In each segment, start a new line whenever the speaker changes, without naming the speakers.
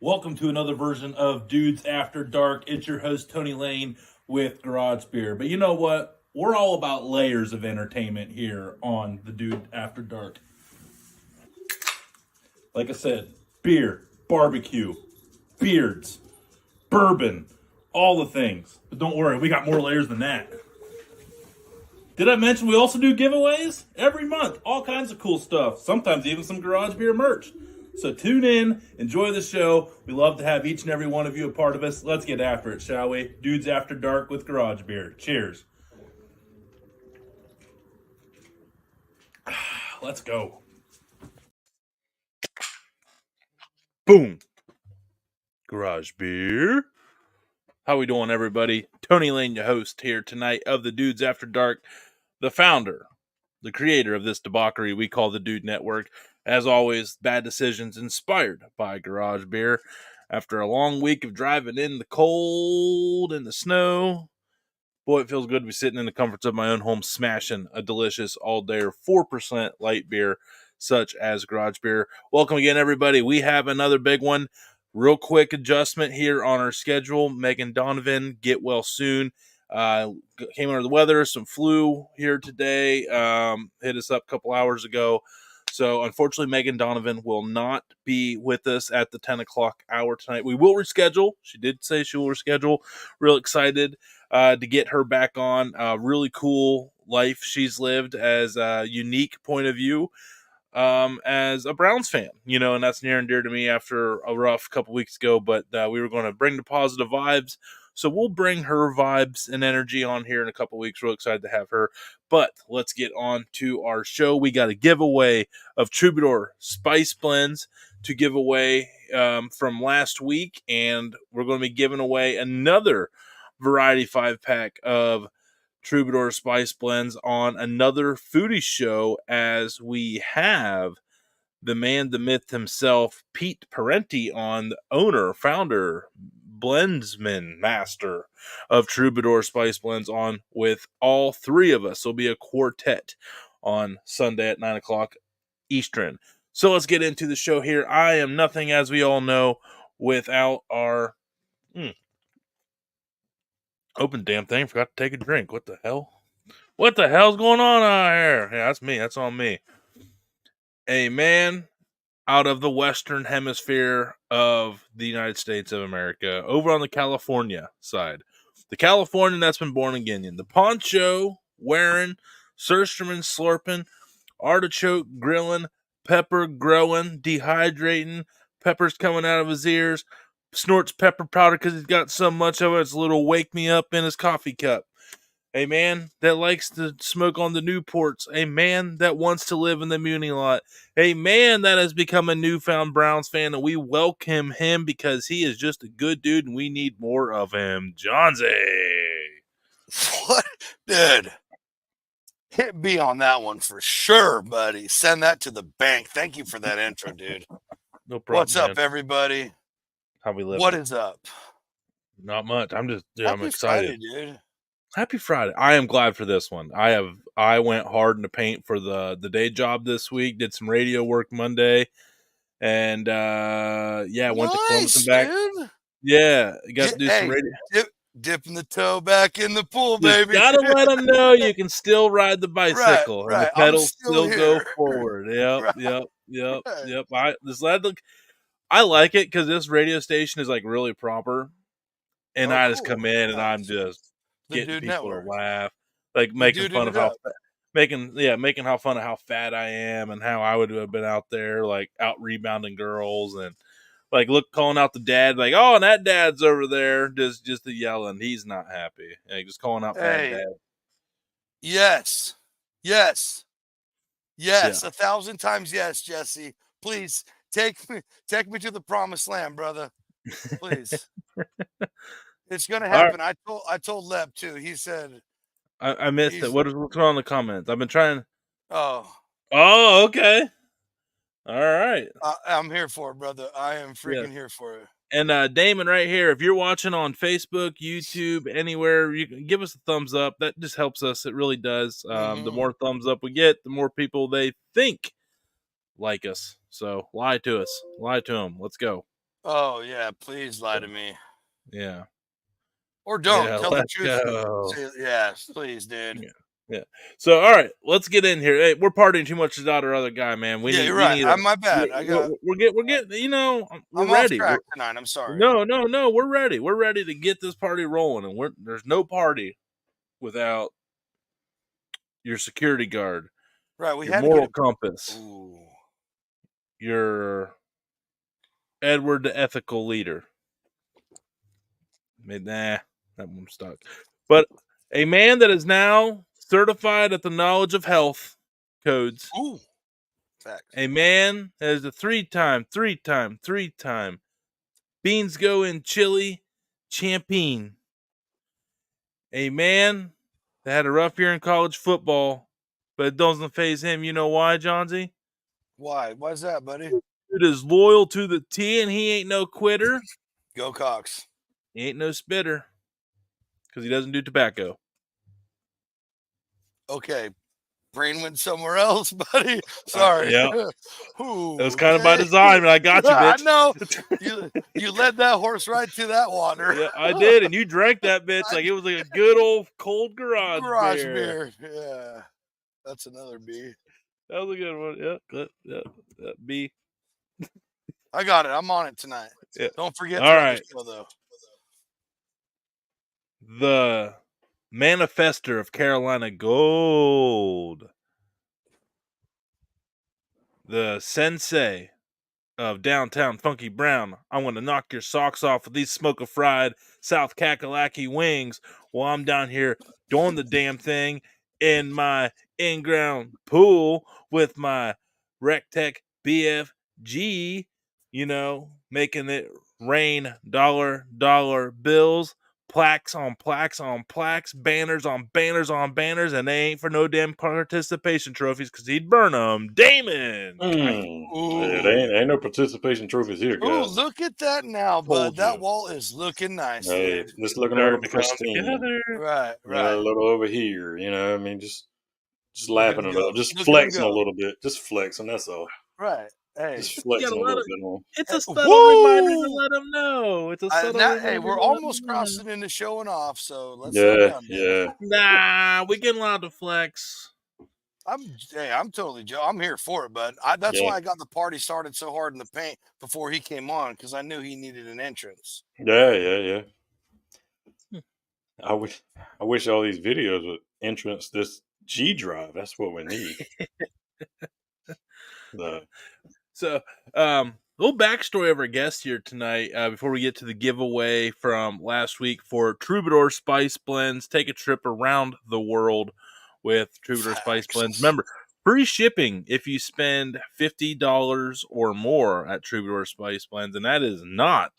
Welcome to another version of Dudes After Dark. It's your host, Tony Lane, with Garage Beer. But you know what? We're all about layers of entertainment here on the Dude After Dark. Like I said, beer, barbecue, beards, bourbon, all the things. But don't worry, we got more layers than that. Did I mention we also do giveaways? Every month, all kinds of cool stuff. Sometimes even some Garage Beer merch. So tune in, enjoy the show. We love to have each and every one of you a part of us. Let's get after it, shall we? Dudes After Dark with Garage Beer. Cheers. Let's go. Boom. Garage Beer. How we doing, everybody? Tony Lane, your host here tonight of the Dudes After Dark, the founder, the creator of this debauchery we call the Dude Network. As always, bad decisions inspired by Garage Beer. After a long week of driving in the cold and the snow, boy, it feels good to be sitting in the comforts of my own home smashing a delicious all-dayer 4% light beer such as Garage Beer. Welcome again, everybody. We have another big one. Real quick adjustment here on our schedule. Meghan Donovan, get well soon. Came under the weather, some flu here today. Hit us up a couple hours ago. So, unfortunately, Meghan Donovan will not be with us at the 10 o'clock hour tonight. We will reschedule. She did say she will reschedule. Real excited to get her back on. Really cool life she's lived as a unique point of view as a Browns fan, and that's near and dear to me after a rough couple weeks ago. But we were going to bring the positive vibes. So we'll bring her vibes and energy on here in a couple weeks. Real excited to have her. But let's get on to our show. We got a giveaway of Troubadour Spice Blends to give away from last week. And we're going to be giving away another Variety 5-pack of Troubadour Spice Blends on another foodie show, as we have the man, the myth himself, Pete Parenti, on, the owner, founder, blendsman, master of Troubadour Spice Blends, on with all three of us. It'll be a quartet on Sunday at 9 o'clock Eastern. So let's get into the show here. I am nothing, as we all know, without our open damn thing. Forgot to take a drink. What the hell? What the hell's going on out here? Yeah, that's me. That's on me. A man out of the Western Hemisphere of the United States of America, over on the California side. The Californian that's been born again. The poncho wearing, surströmming slurping, artichoke grilling, pepper growing, dehydrating, peppers coming out of his ears, snorts pepper powder because he's got so much of it, it's a little wake me up in his coffee cup. A man that likes to smoke on the Newports. A man that wants to live in the Muni lot. A man that has become a newfound Browns fan, and we welcome him because he is just a good dude, and we need more of him. Johnsy.
What? Dude. Hit B on that one for sure, buddy. Send that to the bank. Thank you for that intro, dude.
No problem.
What's up, everybody?
How we live?
What is up?
Not much. I'm excited.
Friday, dude.
Happy Friday. I am glad for this one. I went hard in the paint for the day job this week. Did some radio work Monday. And went to Columbus and back.
Dude.
Yeah, got to do some radio.
Dipping the toe back in the pool, baby.
You gotta let them know you can still ride the bicycle,
right.
And the pedals still go
here.
forward. Yep,
Right.
yep. I like it because this radio station is like really proper, and I just come in and I'm just getting people to laugh, like making fun of how fat I am and how I would have been out there like out rebounding girls and like calling out the dad, like, oh, and that dad's over there, just the yelling. He's not happy. Like, just calling out bad dad.
Yes. Yeah. 1,000 times yes, Jesse. Please take me to the promised land, brother. Please. It's gonna happen. Right. I told Leb too. He said
I missed it. What's on in the comments? I've been trying.
Oh,
okay. All right.
I'm here for it, brother. I am freaking here for it.
And Damon right here, if you're watching on Facebook, YouTube, anywhere, you can give us a thumbs up. That just helps us. It really does. The more thumbs up we get, the more people they think like us. So lie to us. Lie to them. Let's go.
Oh yeah, please lie to me.
Yeah.
Or don't.
Yeah,
Tell the
let's
truth.
go.
Say, yes, please, dude.
Yeah. Yeah. So, all right, let's get in here. Hey, we're partying too much without our other guy, man.
Yeah, you're right. My bad.
We're getting, you know, we're
I'm off
ready.
track tonight. I'm sorry.
No, we're ready. We're ready to get this party rolling, and there's no party without your security guard,
Right, we
your
had to get
moral
a
compass,
Ooh.
your Edward the ethical leader. Nah, that one stuck. But a man that is now certified at the knowledge of health codes.
Ooh. Facts.
A man that is a three-time Beans Go in Chili champion. A man that had a rough year in college football, but it doesn't faze him. You know why, Johnsy?
Why? Why's that, buddy?
Dude is loyal to the T, and he ain't no quitter.
Go Cox.
He ain't no spitter because he doesn't do tobacco.
Okay. Brain went somewhere else, buddy. Sorry.
Yeah.
Ooh,
It was kind of by design, but I got you, bitch.
I know. You led that horse right to that water.
Yeah, I did, and you drank that bitch like it was like a good old cold garage beer.
Yeah. That's another B.
That was a good one. Yeah. B.
I got it. I'm on it tonight.
Yeah.
Don't forget
All right.
show, though.
The manifester of Carolina Gold. The sensei of downtown Funky Brown. I'm going to knock your socks off with these smoke-a-fried South Kakalaki wings while I'm down here doing the damn thing in my in-ground pool with my Rectech BFG, you know, making it rain dollar bills, plaques on plaques on plaques, banners on banners on banners, and they ain't for no damn participation trophies because he'd burn them. Damon!
Yeah, there ain't no participation trophies here, guys.
Ooh, look at that now, bud. That wall is looking nice.
Hey,
dude.
just looking a little pristine.
Right.
A little over here, you know. I mean, just lapping it up, just flexing a little bit, just flexing. That's all.
Right. Hey,
just flexing a little bit more.
It's a subtle reminder to let them know. It's a subtle reminder.
Hey, we're almost crossing into showing off, so let's
slow down.
Nah, we get allowed to flex.
I'm totally Joe. I'm here for it, bud. That's why I got the party started so hard in the paint before he came on, because I knew he needed an entrance.
Yeah. I wish all these videos would entrance this G drive. That's what we need.
So, a little backstory of our guest here tonight before we get to the giveaway from last week for Troubadour Spice Blends. Take a trip around the world with Troubadour Spice Blends. Remember, free shipping if you spend $50 or more at Troubadour Spice Blends. And that is not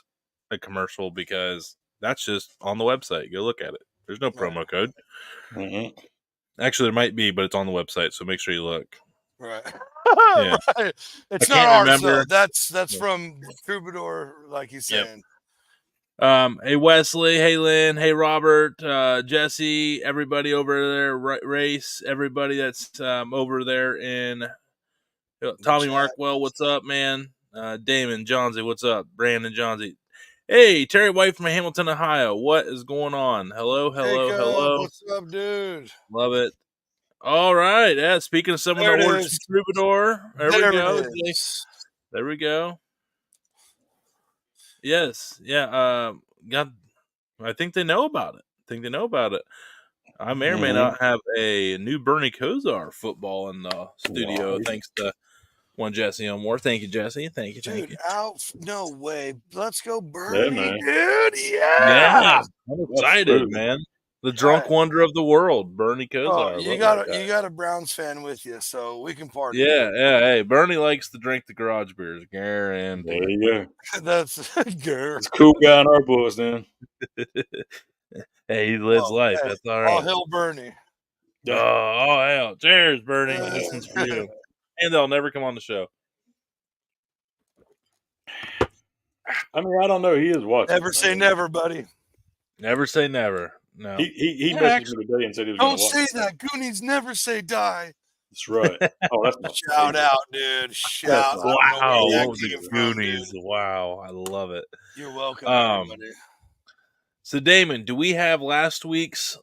a commercial because that's just on the website. Go look at it. There's no promo code.
Mm-hmm.
Actually, there might be, but it's on the website, so make sure you look.
Right.
Yeah.
Right. It's not ours, though. That's from Troubadour, like he's saying.
Hey Wesley, hey Lynn, hey Robert, Jesse, everybody over there, Race, everybody that's over there in Tommy Markwell, what's up, man? Damon, Johnsy, what's up? Brandon, Johnsy. Hey, Terry White from Hamilton, Ohio. What is going on? Hello.
What's up, dude?
Love it. All right. Yeah, speaking of some of the orders from Troubadour, there we go. Yes. Yeah. I think they know about it. I may or may not have a new Bernie Kosar football in the studio, thanks to one Jesse Elmore. Thank you, Jesse. Thank you.
Dude, no way. Let's go, Bernie, dude.
Yeah. I'm excited, man. The drunk wonder of the world, Bernie Kosar.
You got a Browns fan with you, so we can party.
Yeah. Hey, Bernie likes to drink the garage beers. Guaranteed.
There you go.
That's
It's a cool guy in our books, then.
Hey, he lives life. That's all right.
All hail Bernie.
Oh, hell. Cheers, Bernie. This one's for you. And they'll never come on the show.
I mean, I don't know. He is watching.
Never say never, buddy.
Never say never. No.
He messaged me today and said he was going to watch.
Don't say that. Goonies never say die.
That's right. Oh, that's my
Shout
favorite.
out, dude. Shout. I don't know
Wow,
where that
what was the
came from,
Goonies?
dude.
Wow, I love it.
You're welcome, everybody.
So, Damon, do we have last week's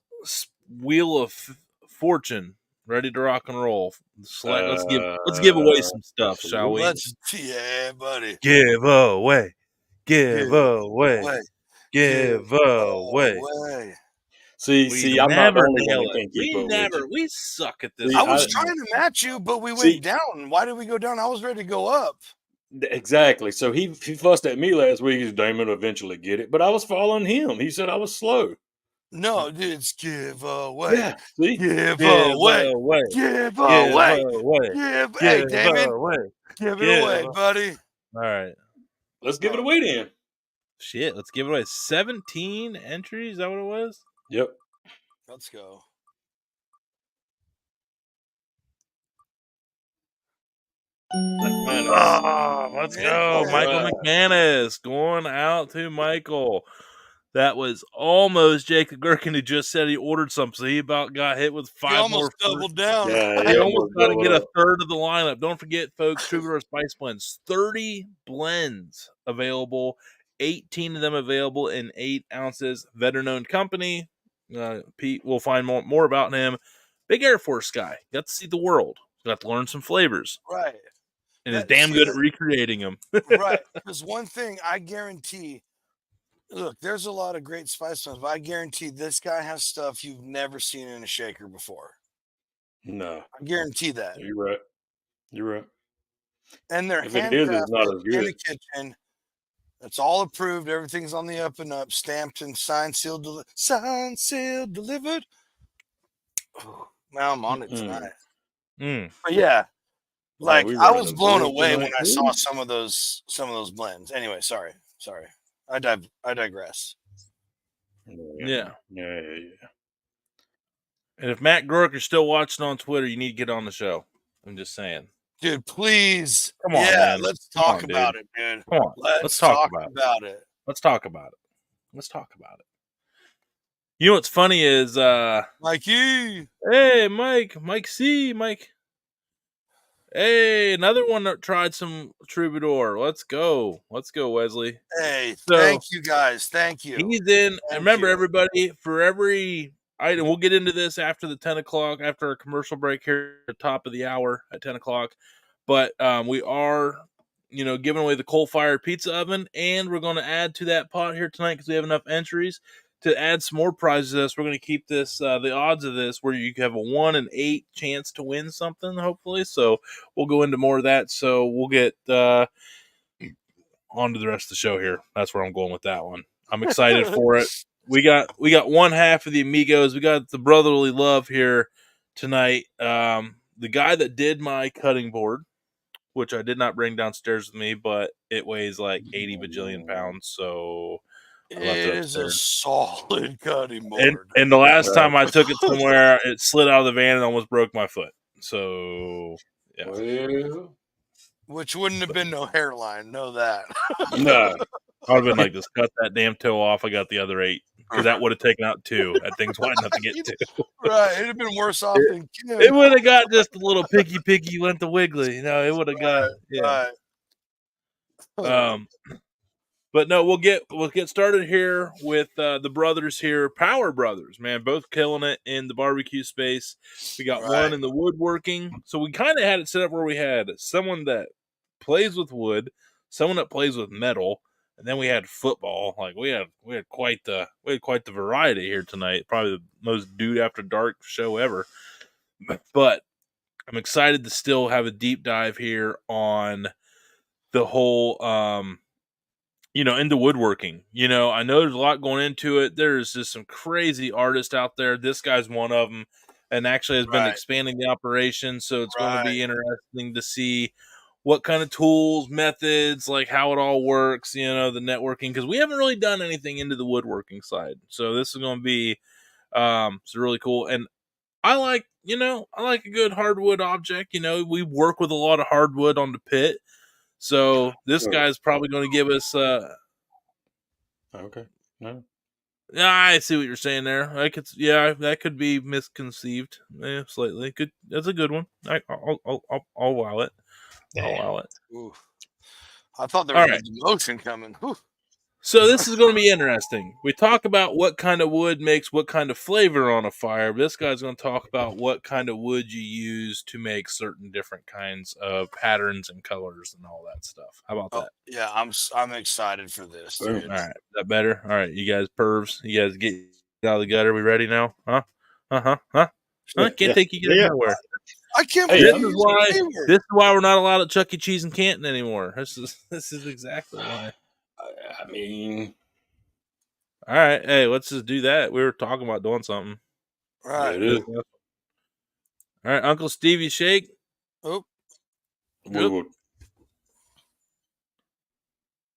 Wheel of Fortune ready to rock and roll? Let's give away some stuff, shall we?
Yeah, buddy.
Give away. Give away. Give away.
See, I'm not the only one that can't keep up with you.
We suck at this.
I was trying to match you, but we went down. Why did we go down? I was ready to go up.
Exactly. So he fussed at me last week. He's Damon will eventually get it, but I was following him. He said I was slow.
No, dude, it's give away.
Yeah, see?
Give away. Give away. Hey, Damon. Give it away, buddy.
All right.
Let's give it away then.
Shit, let's give it away. 17 entries, is that what it was?
Yep.
Let's go.
Let's go. Michael McManus going out to Michael. That was almost Jacob Gherkin, who just said he ordered some, so he about got hit with 5 more.
He almost doubled down.
Yeah,
he almost got to get a third of the lineup. Don't forget, folks, Troubadour Spice Blends. 30 blends available. 18 of them available in 8 ounces. Veteran-owned company. Pete, we'll find more about him. Big Air Force guy. Got to see the world. Got to learn some flavors.
Right.
And is damn good at recreating them.
Right. Because one thing I guarantee, look, there's a lot of great spice blends, but I guarantee this guy has stuff you've never seen in a shaker before.
No.
I guarantee that.
You're right. You're right.
And they're handcrafted in the kitchen. It's all approved. Everything's on the up and up, stamped and signed, sealed, delivered. Oh, now I'm on it tonight. But yeah, like I was blown away when I saw some of those blends. Anyway, sorry. I digress.
Yeah. And if Matt Grook is still watching on Twitter, you need to get on the show. I'm just saying.
Dude, please.
Come on, man.
Let's talk about it, dude.
Come on.
Let's talk about it.
Let's talk about it. You know what's funny is
Mikey.
Hey, Mike C. Hey, another one that tried some Troubadour. Let's go, Wesley.
Hey, thank you guys. Thank you.
He's in. Remember, everybody, for every item, we'll get into this after the 10 o'clock, after our commercial break here at the top of the hour at 10 o'clock. But we are, giving away the coal-fired pizza oven, and we're going to add to that pot here tonight because we have enough entries to add some more prizes to this. We're going to keep this, the odds of this, where you have a 1 in 8 chance to win something, hopefully. So we'll go into more of that. So we'll get on to the rest of the show here. That's where I'm going with that one. I'm excited for it. We got one half of the Amigos. We got the brotherly love here tonight. The guy that did my cutting board, which I did not bring downstairs with me, but it weighs like 80 bajillion pounds. So
it is a solid cutting board.
And the last time I took it somewhere, it slid out of the van and almost broke my foot. So, yeah.
Well,
which wouldn't have been no hairline. Know that.
No.
I would have been like, just cut that damn toe off. I got the other 8. Because that would have taken out 2. That thing's wide enough to get 2.
Right. It'd have been worse off than Kim.
It would have got just a little picky went to wiggly. It would have got, yeah.
Right.
But no, we'll get started here with the brothers here, Power Brothers, man, both killing it in the barbecue space. We got one in the woodworking, so we kind of had it set up where we had someone that plays with wood, someone that plays with metal, and then we had football. Like we had quite the variety here tonight. Probably the most Dude After Dark show ever. But I'm excited to still have a deep dive here on the whole into woodworking. I know there's a lot going into it. There's just some crazy artists out there. This guy's one of them, and actually has been expanding the operation. So it's going to be interesting to see what kind of tools, methods, like how it all works, the networking, because we haven't really done anything into the woodworking side. So this is going to be it's really cool. And I like a good hardwood object. We work with a lot of hardwood on the pit. So this guy's probably going to give us
okay. No.
Yeah, I see what you're saying there. That could be misconceived. Slightly. Good. That's a good one. I'll allow it. I'll allow it.
Ooh. I thought there was a demotion coming. Whew.
So this is going to be interesting. We talk about what kind of wood makes what kind of flavor on a fire. But this guy's going to talk about what kind of wood you use to make certain different kinds of patterns and colors and all that stuff. How about that?
Yeah, I'm excited for this, dude.
All right, is that better? All right, you guys pervs, you guys get out of the gutter. We ready now? Huh? Can't take you guys nowhere.
I can't
believe this is why we're not allowed at Chuck E. Cheese in Canton anymore. This is exactly why.
I mean,
all right. Hey, let's just do that. We were talking about doing something.
Right.
Yeah,
all right, Uncle Stevie shake.
Oh.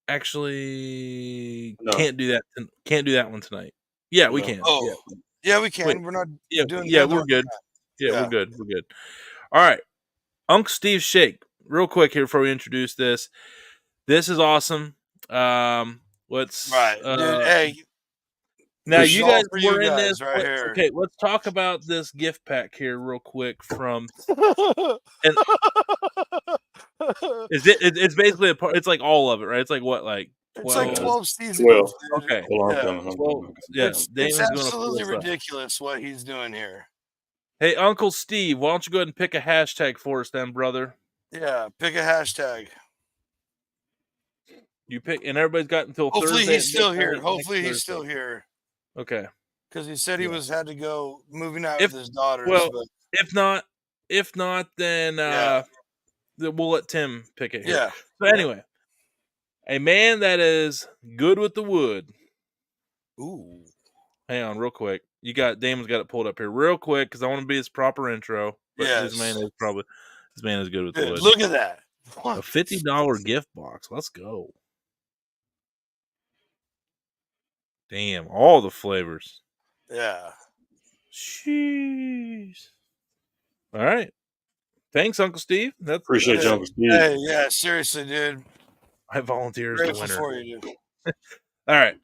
Actually, can't do that. Can't do that one tonight. Yeah, we can.
Oh, yeah, we can. Wait, we're not doing.
Yeah, we're good. Yeah, we're good. We're good. All right, Uncle Steve shake. Real quick here before we introduce this. This is awesome. Let's
dude, hey.
Now you guys were in this
right here.
Okay, let's talk about this gift pack here real quick from. It's basically it's like all of it, right? It's like what, like 12?
It's like 12 seasons.
12.
Okay.
It's absolutely ridiculous what he's doing here.
Hey, Uncle Steve, why don't you go ahead and pick a hashtag for us, then, brother?
Yeah, pick a hashtag.
You pick, and everybody's got until Thursday.
Hopefully he's still here. Hopefully he's still here.
Okay.
Because he said he had to go moving out with his daughters.
Well, if not, then we'll let Tim pick it here.
Yeah.
So anyway, a man that is good with the wood.
Ooh.
Hang on, real quick. Damon's got it pulled up here real quick because I want to be his proper intro. But this man is good with the wood.
Look at that.
A $50 gift box. Let's go. Damn, all the flavors.
Yeah.
Jeez. All right. Thanks, Uncle Steve.
Appreciate you, Uncle Steve.
Hey, yeah, seriously, dude.
I volunteer as the winner.
For you, dude.
All right.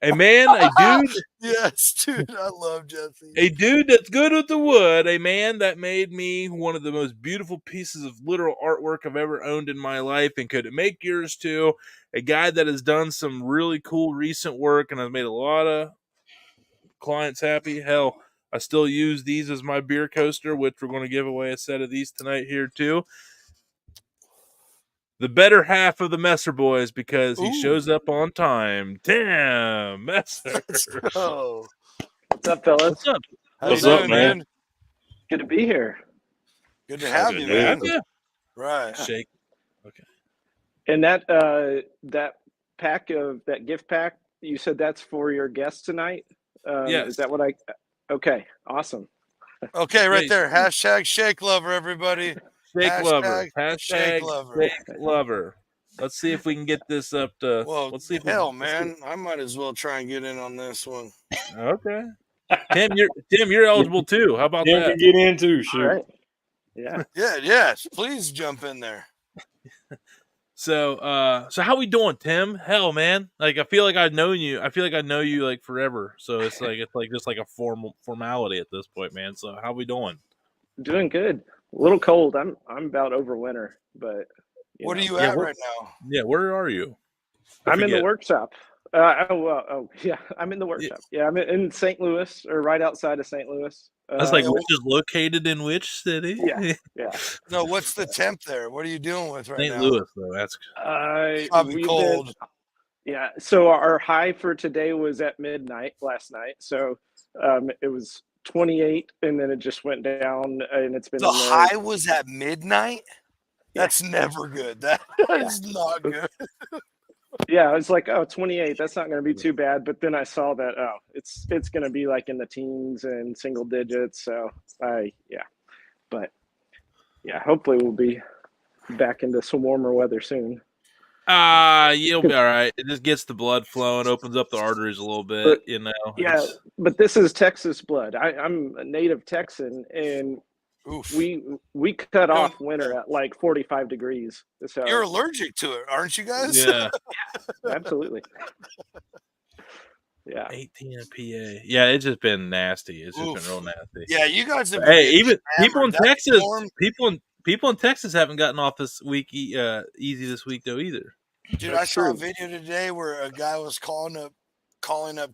A dude.
Yes, dude. I love Jesse.
A dude that's good with the wood. A man that made me one of the most beautiful pieces of literal artwork I've ever owned in my life, and could it make yours too? A guy that has done some really cool recent work and has made a lot of clients happy. Hell, I still use these as my beer coaster, which we're going to give away a set of these tonight here too. The better half of the Messer boys, because he shows up on time. Tim Messer.
Let's go.
What's up, fellas?
What's up?
What's up, man?
Good to be here.
Good to have you, man.
Yeah.
Right.
Shake. Okay.
And that pack of that gift pack, you said that's for your guests tonight?
Yes.
Is that what okay, awesome.
Okay, right there. Hashtag shake lover, everybody.
Shake lover. Hashtag shake lover. Let's see if we can get this up to.
Well,
let's see if
man, I might as well try and get in on this one.
Okay. Tim, you're eligible too. How about that?
Tim can get in too. Sure.
Right. Yeah.
Yes. Please jump in there.
So how we doing, Tim? Hell, man. Like, I feel like I've known you. I feel like I know you like forever. So it's like just like a formality at this point, man. So how we doing?
Doing good. A little cold. I'm about over winter, but
what are you at right now?
Yeah, where are you?
I'm in the workshop. I'm in the workshop. Yeah, I'm in St. Louis, or right outside of St. Louis.
That's which is located in which city?
Yeah.
No, what's the temp there? What are you dealing with right now?
St. Louis, though. That's
probably cold.
So our high for today was at midnight last night. So it was 28, and then it just went down, and it's been
the high was at midnight. That's never good. That is not good.
Yeah, I was like, 28, that's not going to be too bad. But then I saw that, it's going to be like in the teens and single digits. So hopefully we'll be back into some warmer weather soon.
You'll be all right. It just gets the blood flowing, opens up the arteries a little bit, you know.
Yeah, but this is Texas blood. I'm a native Texan, and we cut off winter at like 45 degrees. So
you're allergic to it, aren't you guys?
Yeah.
Absolutely. Yeah.
18 in PA. Yeah, it's just been nasty. It's just been real nasty.
Yeah, you guys have
been even people in
that
Texas,
storm,
people in Texas haven't gotten off this week easy this week though either.
Dude, I saw a video today where a guy was calling up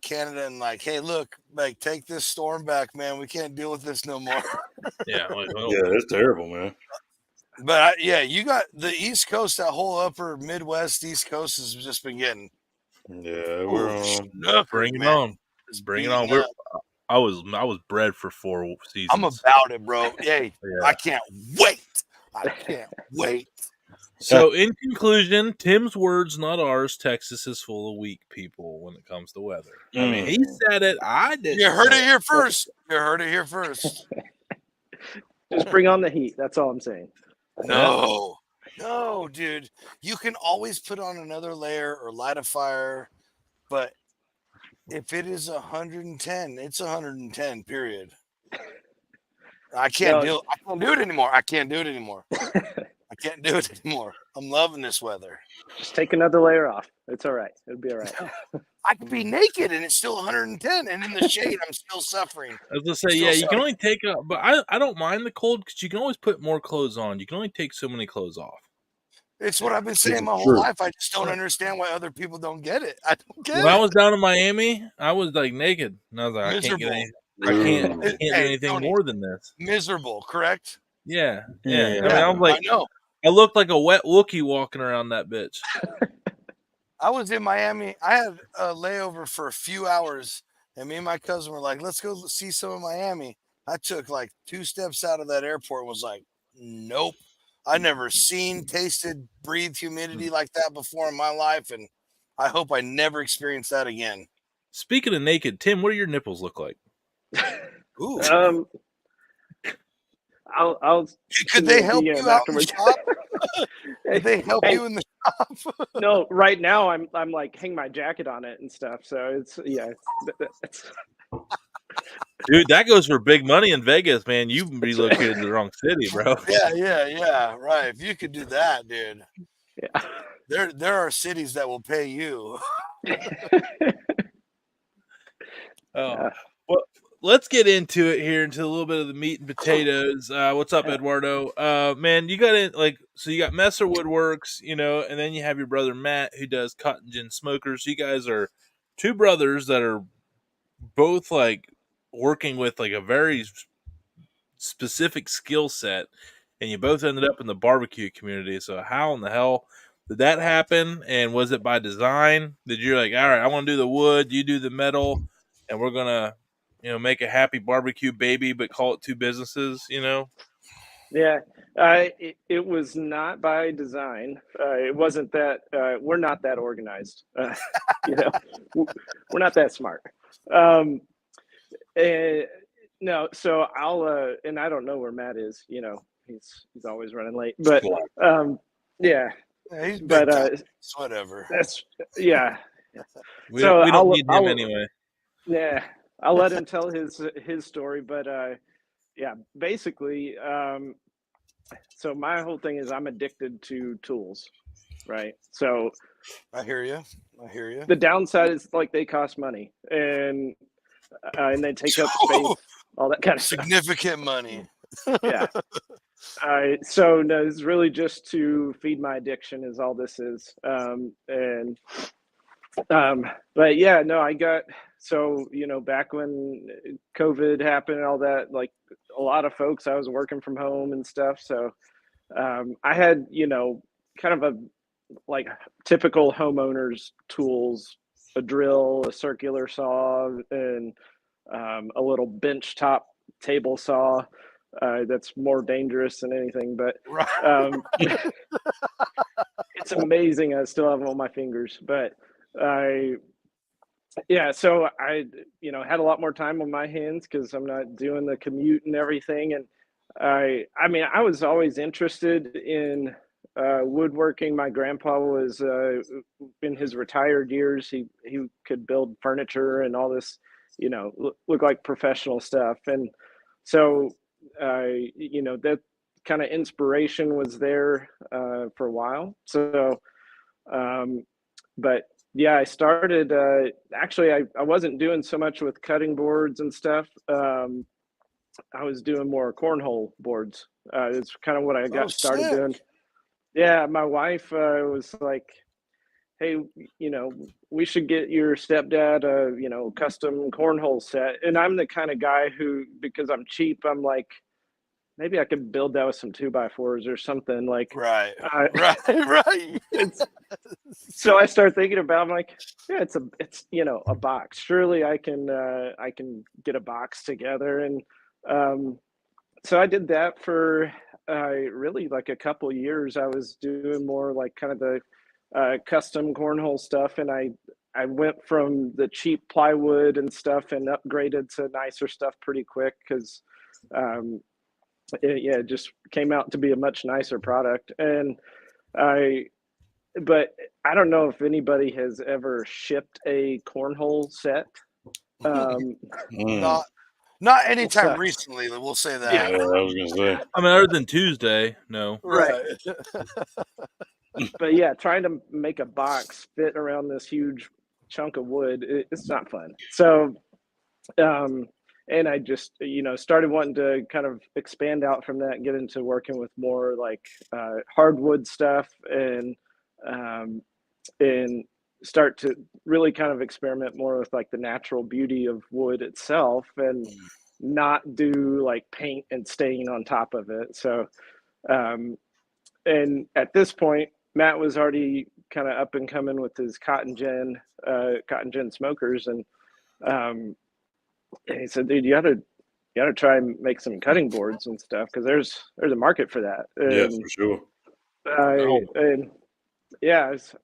Canada and like, hey, look, like take this storm back, man. We can't deal with this no more.
Yeah, like,
yeah, it's terrible, man.
But you got the East Coast, that whole upper Midwest East Coast has just been getting.
Yeah, we're
bring it on. Bring it on. I was bred for 4 seasons.
I'm about it, bro. Hey, yeah. I can't wait. I can't wait.
So, in conclusion, Tim's words, not ours. Texas is full of weak people when it comes to weather. I mean, he said it. I didn't.
You heard it here first. You heard it here first.
Just bring on the heat. That's all I'm saying.
No, dude. You can always put on another layer or light a fire, but if it is 110, it's 110. Period. I can't do it anymore. I can't do it anymore. I can't do it anymore. I'm loving this weather.
Just take another layer off. It's all right. It'll be all right.
I could be naked and it's still 110, and in the shade I'm still suffering.
I was gonna say, you can only take up, but I don't mind the cold because you can always put more clothes on. You can only take so many clothes off.
It's what I've been saying my whole life. I just don't understand why other people don't get it. I don't get it.
When I was down in Miami, I was like naked, and I was like,
miserable.
I can't do anything more than this.
Miserable, correct?
Yeah. I mean, I was like, I looked like a wet Wookiee walking around that bitch.
I was in Miami. I had a layover for a few hours, and me and my cousin were like, let's go see some of Miami. I took like 2 steps out of that airport and was like, nope. I never seen, tasted, breathed humidity like that before in my life, and I hope I never experience that again.
Speaking of naked, Tim, what do your nipples look like?
Ooh.
I'll
could they help you out in the shop? Could they help you in the shop?
No, right now I'm like hang my jacket on it and stuff. So it's
Dude, that goes for big money in Vegas, man. You relocated to the wrong city, bro.
Yeah, right. If you could do that, dude.
Yeah.
There are cities that will pay you.
Well, let's get into it here, into a little bit of the meat and potatoes. What's up, Eduardo? Man, you got so you got Messer Woodworks, and then you have your brother Matt who does Cotton Gin Smokers. You guys are 2 brothers that are both like working with like a very specific skill set, and you both ended up in the barbecue community. So how in the hell did that happen? And was it by design? Did you like, all right, I want to do the wood, you do the metal, and we're gonna make a happy barbecue baby, but call it 2 businesses,
Yeah, it was not by design. It wasn't that we're not that organized. We're not that smart. No, so I'll and I don't know where Matt is. He's always running late, but yeah.
He's but whatever.
That's
we don't need him anyway.
Yeah. I'll let him tell his story, but yeah, basically, so my whole thing is I'm addicted to tools, right? So
I hear you.
The downside is like they cost money and they take up space, all that kind of
significant money.
Yeah. So no, it's really just to feed my addiction is all this is. But yeah, no, I got, so, back when COVID happened and all that, like a lot of folks, I was working from home and stuff. So, I had, kind of a like typical homeowner's tools, a drill, a circular saw, and a little bench top table saw. That's more dangerous than anything, but it's amazing. I still have them on my fingers, but so I, had a lot more time on my hands because I'm not doing the commute and everything. And I mean, I was always interested in woodworking. My grandpa was in his retired years. He could build furniture and all this, look like professional stuff. And so, that kind of inspiration was there for a while. So, but yeah, I started, actually, I wasn't doing so much with cutting boards and stuff. I was doing more cornhole boards. It's kind of what I got started
sick.
doing. Yeah, my wife was like, hey, we should get your stepdad a, custom cornhole set. And I'm the kind of guy who, because I'm cheap, I'm like, maybe I could build that with some 2x4s or something like.
Right. Right.
So I start thinking about, I'm like, yeah, it's a box. Surely I can get a box together. And so I did that for really like a couple years. I was doing more like kind of the custom cornhole stuff, and I went from the cheap plywood and stuff and upgraded to nicer stuff pretty quick because it just came out to be a much nicer product. And but I don't know if anybody has ever shipped a cornhole set.
Not anytime recently. We'll say that.
Yeah, I was gonna say.
I mean, other than Tuesday, no.
Right.
But yeah, trying to make a box fit around this huge chunk of wood, it's not fun. So, and I just, started wanting to kind of expand out from that and get into working with more like hardwood stuff and start to really kind of experiment more with like the natural beauty of wood itself and not do like paint and stain on top of it. So, and at this point, Matt was already kind of up and coming with his cotton gin smokers, and he said, "Dude, you gotta try and make some cutting boards and stuff because there's a market for that." And,
yeah, for sure.
And yeah, I was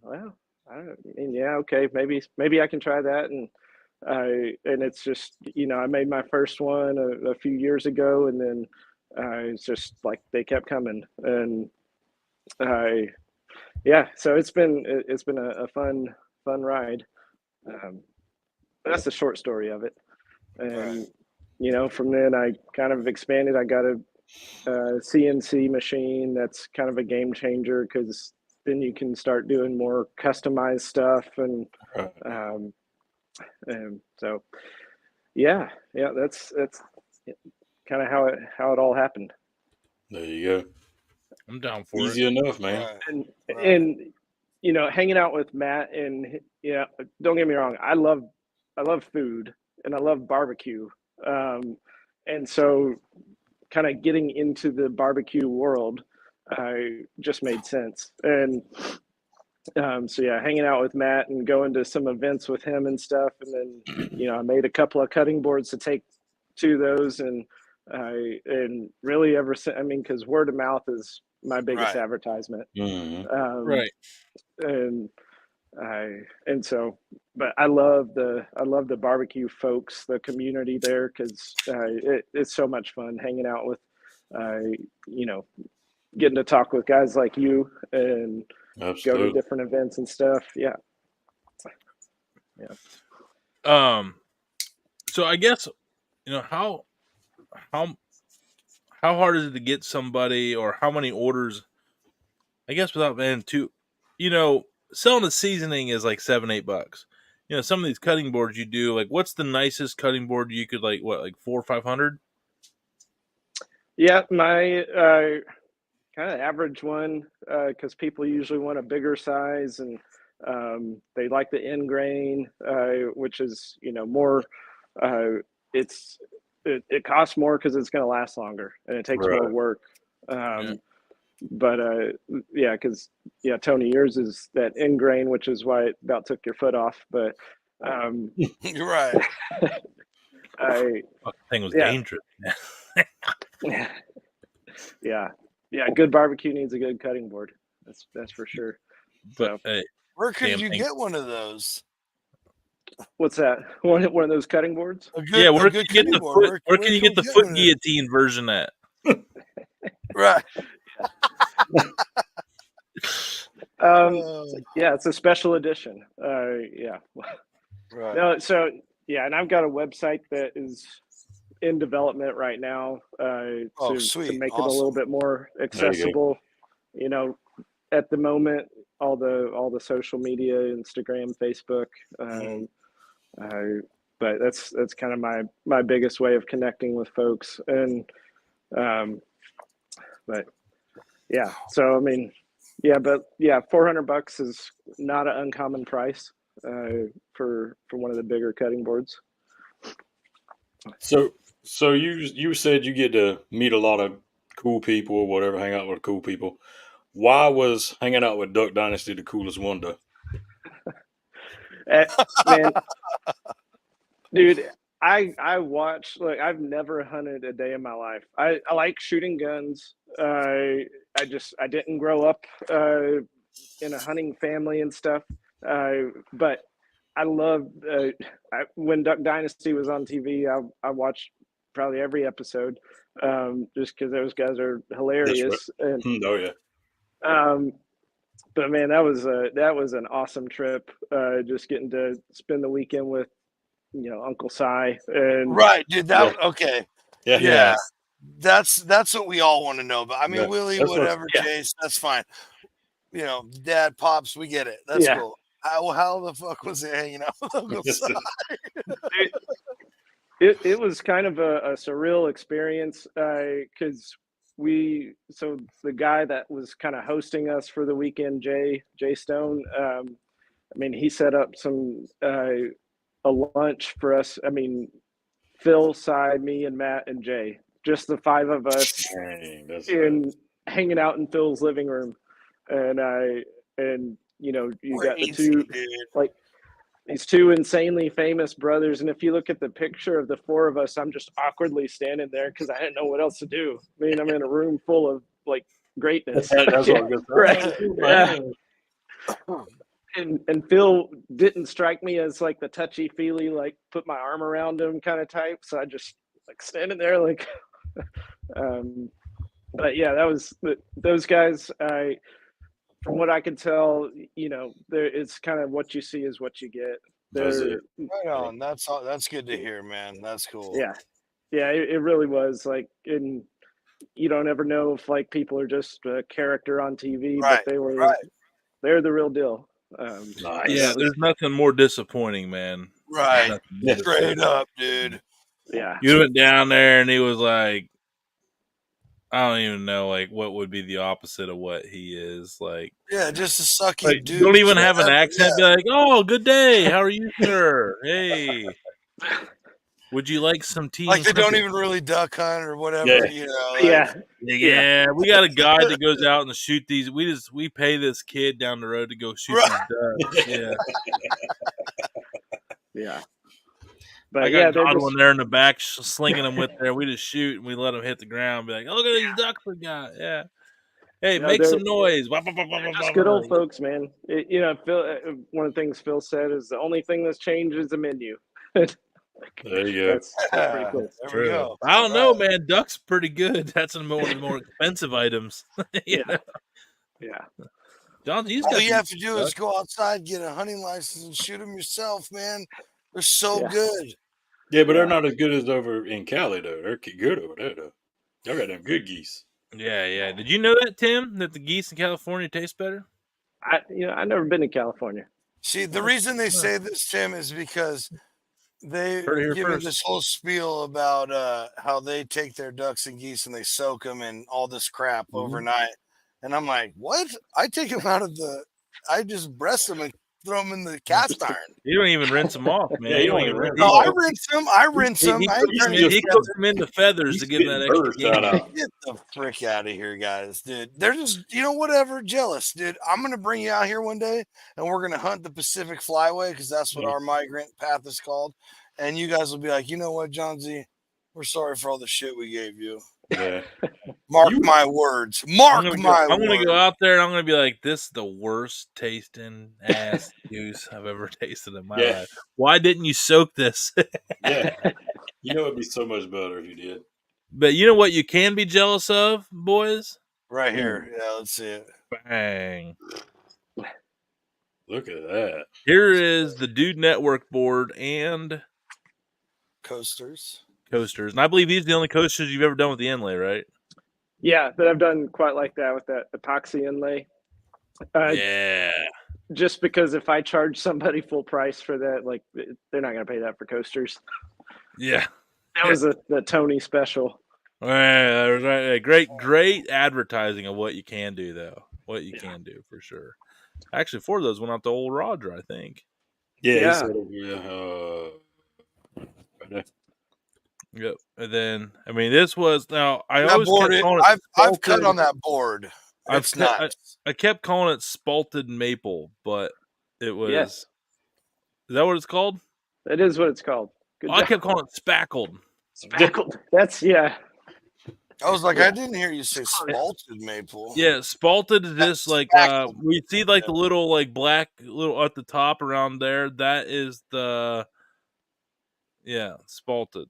like, well, I mean, yeah, okay, maybe I can try that, and it's just I made my first one a few years ago, and then it's just like they kept coming, and yeah, so it's been a fun ride. That's the short story of it, and from then I kind of expanded. I got a CNC machine that's kind of a game changer because then you can start doing more customized stuff, and so yeah, that's kind of how it all happened.
There you go.
I'm down for
Easy enough, man.
And hanging out with Matt, and don't get me wrong, I love food and I love barbecue, and so kind of getting into the barbecue world just made sense. And so yeah, hanging out with Matt and going to some events with him and stuff, and then I made a couple of cutting boards to take to those, and really ever since, I mean, because word of mouth is my biggest advertisement.
Mm-hmm.
Right.
And so, but I love the barbecue folks, the community there, because it's so much fun hanging out with, getting to talk with guys like you and go to different events and stuff. Yeah.
So I guess how hard is it to get somebody, or how many orders? I guess without being too, selling a seasoning is like $7-8. Some of these cutting boards you do, like, what's the nicest cutting board you could like 400 or 500?
Yeah, my kind of average one, because people usually want a bigger size, and they like the end grain, which is more. It costs more because it's going to last longer and it takes more work. But yeah, because Tony, yours is that end grain, which is why it about took your foot off. But
you're right.
The thing was dangerous.
Yeah. Good barbecue needs a good cutting board. That's for sure.
But
where could you get one of those?
What's that? One of those cutting boards?
Where can you get the foot? Where can you get the foot guillotine version at?
Right.
Yeah, it's a special edition. Yeah.
Right.
No, so yeah, and I've got a website that is in development right now to make it a little bit more accessible. At the moment, all the social media, Instagram, Facebook. But that's kind of my biggest way of connecting with folks. And but yeah, so I mean, yeah, but yeah, $400 is not an uncommon price for one of the bigger cutting boards.
So you said you get to meet a lot of cool people or whatever, hang out with cool people. Why was hanging out with Duck Dynasty the coolest one, though?
Man, dude, I watch, like, I've never hunted a day in my life. I like shooting guns. I didn't grow up in a hunting family and stuff. But I loved when Duck Dynasty was on TV. I watched probably every episode just because those guys are hilarious.
Right.
And,
oh yeah.
But man, that was an awesome trip. Just getting to spend the weekend with Uncle Si. And
right, dude. Okay.
Yeah.
That's what we all want to know. But I mean, Willie, whatever, Jace, that's fine. Dad, Pops, we get it. That's cool. How the fuck was it hanging out with Uncle Si?
It was kind of a surreal experience because the guy that was kind of hosting us for the weekend, Jay Stone, I mean, he set up a lunch for us. I mean, Phil, Si, me, and Matt and Jay, just the five of us hanging out in Phil's living room. And you got the two, like, these two insanely famous brothers. And if you look at the picture of the four of us, I'm just awkwardly standing there because I didn't know what else to do. I mean, I'm in a room full of like greatness.
That's all good.
Right. Yeah. And Phil didn't strike me as like the touchy-feely, like put my arm around him kind of type. So I just like standing there like, but yeah, that was those guys. From what I can tell, it's kind of what you see is what you get.
Right on. That's all. That's good to hear, man. That's cool.
Yeah. It really was like, and you don't ever know if like people are just a character on TV, but they're the real deal.
Nice.
Yeah, there's nothing more disappointing, man.
Right. Straight up, dude.
Yeah.
You went down there and he was like, I don't even know, like, what would be the opposite of what he is. Like,
yeah, just a sucky
like,
dude.
Don't even have an accent. Be like, oh, good day. How are you, sir? Hey. Would you like some tea?
Like they don't even really duck hunt or whatever,
Yeah, we got a guy that goes out and shoot these. We pay this kid down the road to go shoot these ducks. Yeah.
Yeah. But
I got Godwin there in the back slinging them with there. We just shoot and we let them hit the ground. Be like, oh, look at these ducks we got. Yeah. Hey, make some noise.
Just good old folks, man. Phil, one of the things Phil said is the only thing that's changed is the menu.
There you go.
That's pretty cool.
There we go.
I don't know, man. Duck's pretty good. That's one of the more expensive items.
Yeah.
John, all you have to do is go outside, get a hunting license, and shoot them yourself, man. They're so good.
Yeah, but they're not as good as over in Cali, though. They're good over there, though. Y'all got them good geese.
Yeah. Did you know that, Tim, that the geese in California taste better?
I've never been to California.
See, the reason they say this, Tim, is because they give me this whole spiel about how they take their ducks and geese and they soak them in all this crap overnight. And I'm like, what? I take them I just breast them and throw them in the cast iron.
You don't even rinse them off, man. You don't even rinse
them. No, I rinse them.
He cooks them into feathers to give that extra game.
Get the frick out of here, guys, dude. They're just, whatever, jealous, dude. I'm going to bring you out here one day, and we're going to hunt the Pacific Flyway, because that's what our migrant path is called. And you guys will be like, you know what, John Z? We're sorry for all the shit we gave you.
Yeah.
Mark my words. I'm going
to go out there and I'm going to be like, this is the worst tasting ass juice I've ever tasted in my life. Why didn't you soak this?
Yeah. It'd be so much better if you did.
But you know what you can be jealous of, boys?
Right here. Yeah, let's see it.
Bang.
Look at that.
Here is the DudeNetwork board and
coasters.
And I believe these are the only coasters you've ever done with the inlay, right?
Yeah, but I've done quite like that with that epoxy inlay.
Yeah.
Just because if I charge somebody full price for that, like they're not going to pay that for coasters.
Yeah.
That was the Tony special.
Great advertising of what you can do, though. What you can do for sure. Actually, 4 of those went out to old Roger, I think.
Yeah.
Yeah.
Yep. And then, I mean, this was now. I
That
always
board,
kept calling it.
I've cut on that board. It's nice.
I kept calling it spalted maple, but it was.
Yes.
Is that what it's called?
That is what it's called. Good job.
I kept calling it spackled.
Spackled. That's
I was like, I didn't hear you say spalted maple.
Yeah, spalted is just like we see like the little like black little at the top around there. That is the spalted.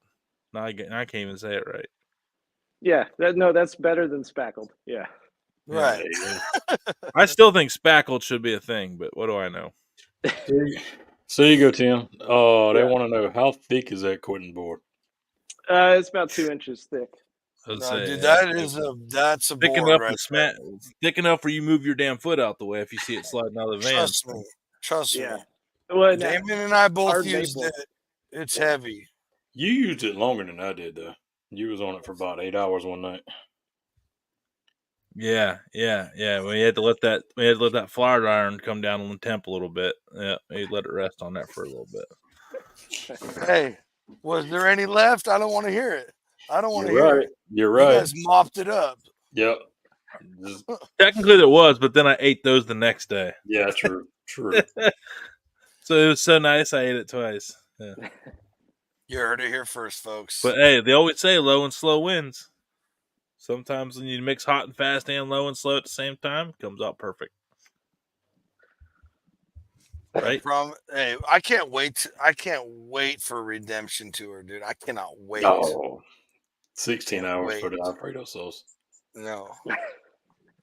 Now I can't even say it right.
Yeah, that's better than spackled. Yeah.
Right.
I still think spackled should be a thing, but what do I know?
So you go, Tim. They want to know, how thick is that quitting board?
It's about 2 inches thick.
Dude, that's a
thick
board
enough
right
to thick enough where you move your damn foot out the way if you see it sliding out of the van.
Trust me.
Well,
Damon and I both used it. It's heavy.
You used it longer than I did, though. You was on it for about 8 hours one night.
Yeah. We had to let that flour iron come down on the temp a little bit. Yeah, we let it rest on that for a little bit.
Hey, was there any left? I don't want to hear it. I don't want to
hear
it.
You're right.
You guys mopped it up.
Yep.
Technically, there was, but then I ate those the next day.
Yeah, true.
So it was so nice, I ate it twice. Yeah.
You heard it here first, folks.
But hey, they always say low and slow wins. Sometimes when you mix hot and fast and low and slow at the same time, it comes out perfect. Right?
Hey, I can't wait for Redemption Tour, dude. I cannot wait.
Oh, 16 hours for the Alfredo sauce.
No.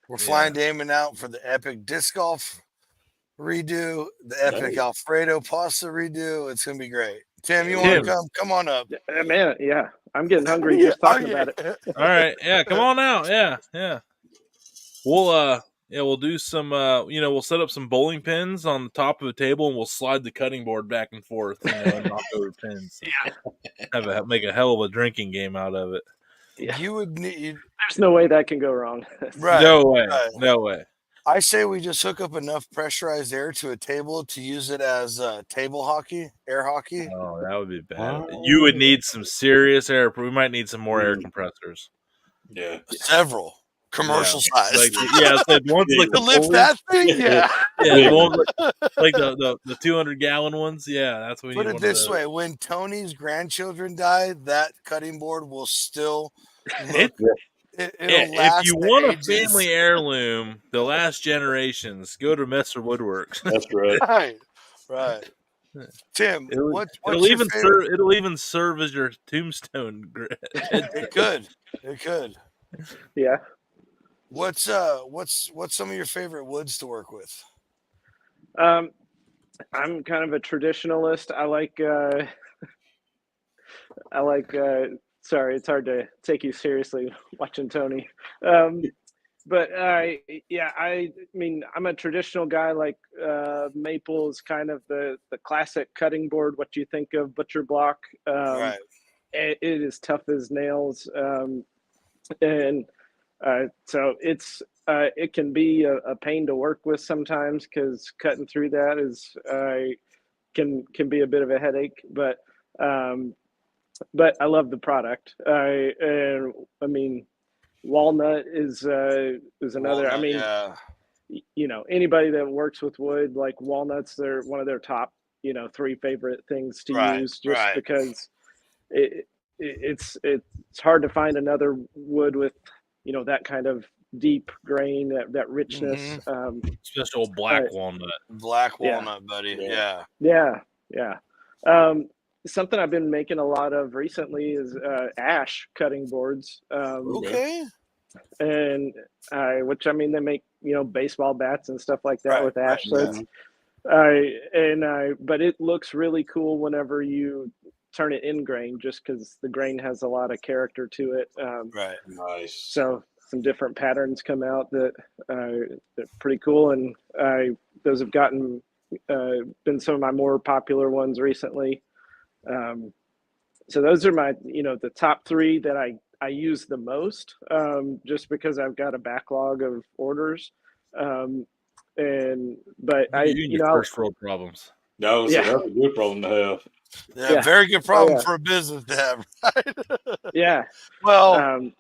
We're flying Damon out for the epic disc golf redo, the epic Alfredo pasta redo. It's going to be great. Tim, you want to come? Come on up.
Man, yeah. I'm getting hungry just talking about it.
All right. Yeah, come on out. Yeah. We'll do some we'll set up some bowling pins on the top of the table and we'll slide the cutting board back and forth, and knock over pins. Yeah. Make a hell of a drinking game out of it.
Yeah. You would need.
There's no way that can go wrong.
Right.
No way.
Right.
No way.
I say we just hook up enough pressurized air to a table to use it as table hockey, air hockey.
Oh, that would be bad. You would need some serious air. We might need some more air compressors.
Yeah.
Several. Commercial size.
Ones like
to lift that thing? Yeah.
The ones like the 200-gallon ones. Yeah, that's what we need.
Put it this way. When Tony's grandchildren die, that cutting board will still look...
If you want a family heirloom, the last generations, go to Messer Woodworks.
That's right.
Right. Tim,
it'll even serve as your tombstone.
It could.
Yeah.
What's some of your favorite woods to work with?
I'm kind of a traditionalist. I like sorry, it's hard to take you seriously watching Tony. But I mean, I'm a traditional guy. Like maple is kind of the classic cutting board. What you think of butcher block?
Right.
It is tough as nails, and so it can be a pain to work with sometimes because cutting through that is can be a bit of a headache. But I love the product. I mean, walnut is another. I mean, anybody that works with wood, like walnuts, they're one of their top 3 favorite things to use, just because it's hard to find another wood with that kind of deep grain, that richness.
Especially old black walnut.
Black walnut, buddy.
Yeah. Something I've been making a lot of recently is ash cutting boards.
Okay.
And which I mean, they make baseball bats and stuff like that with ash. So but it looks really cool whenever you turn it in grain, just because the grain has a lot of character to it.
Nice.
So some different patterns come out that they're pretty cool, and those have been some of my more popular ones recently. So those are my, the top 3 that I use the most, just because I've got a backlog of orders.
First world problems.
No, that's a good problem to have.
Yeah, very good problem for a business to have, right?
Yeah.
Well,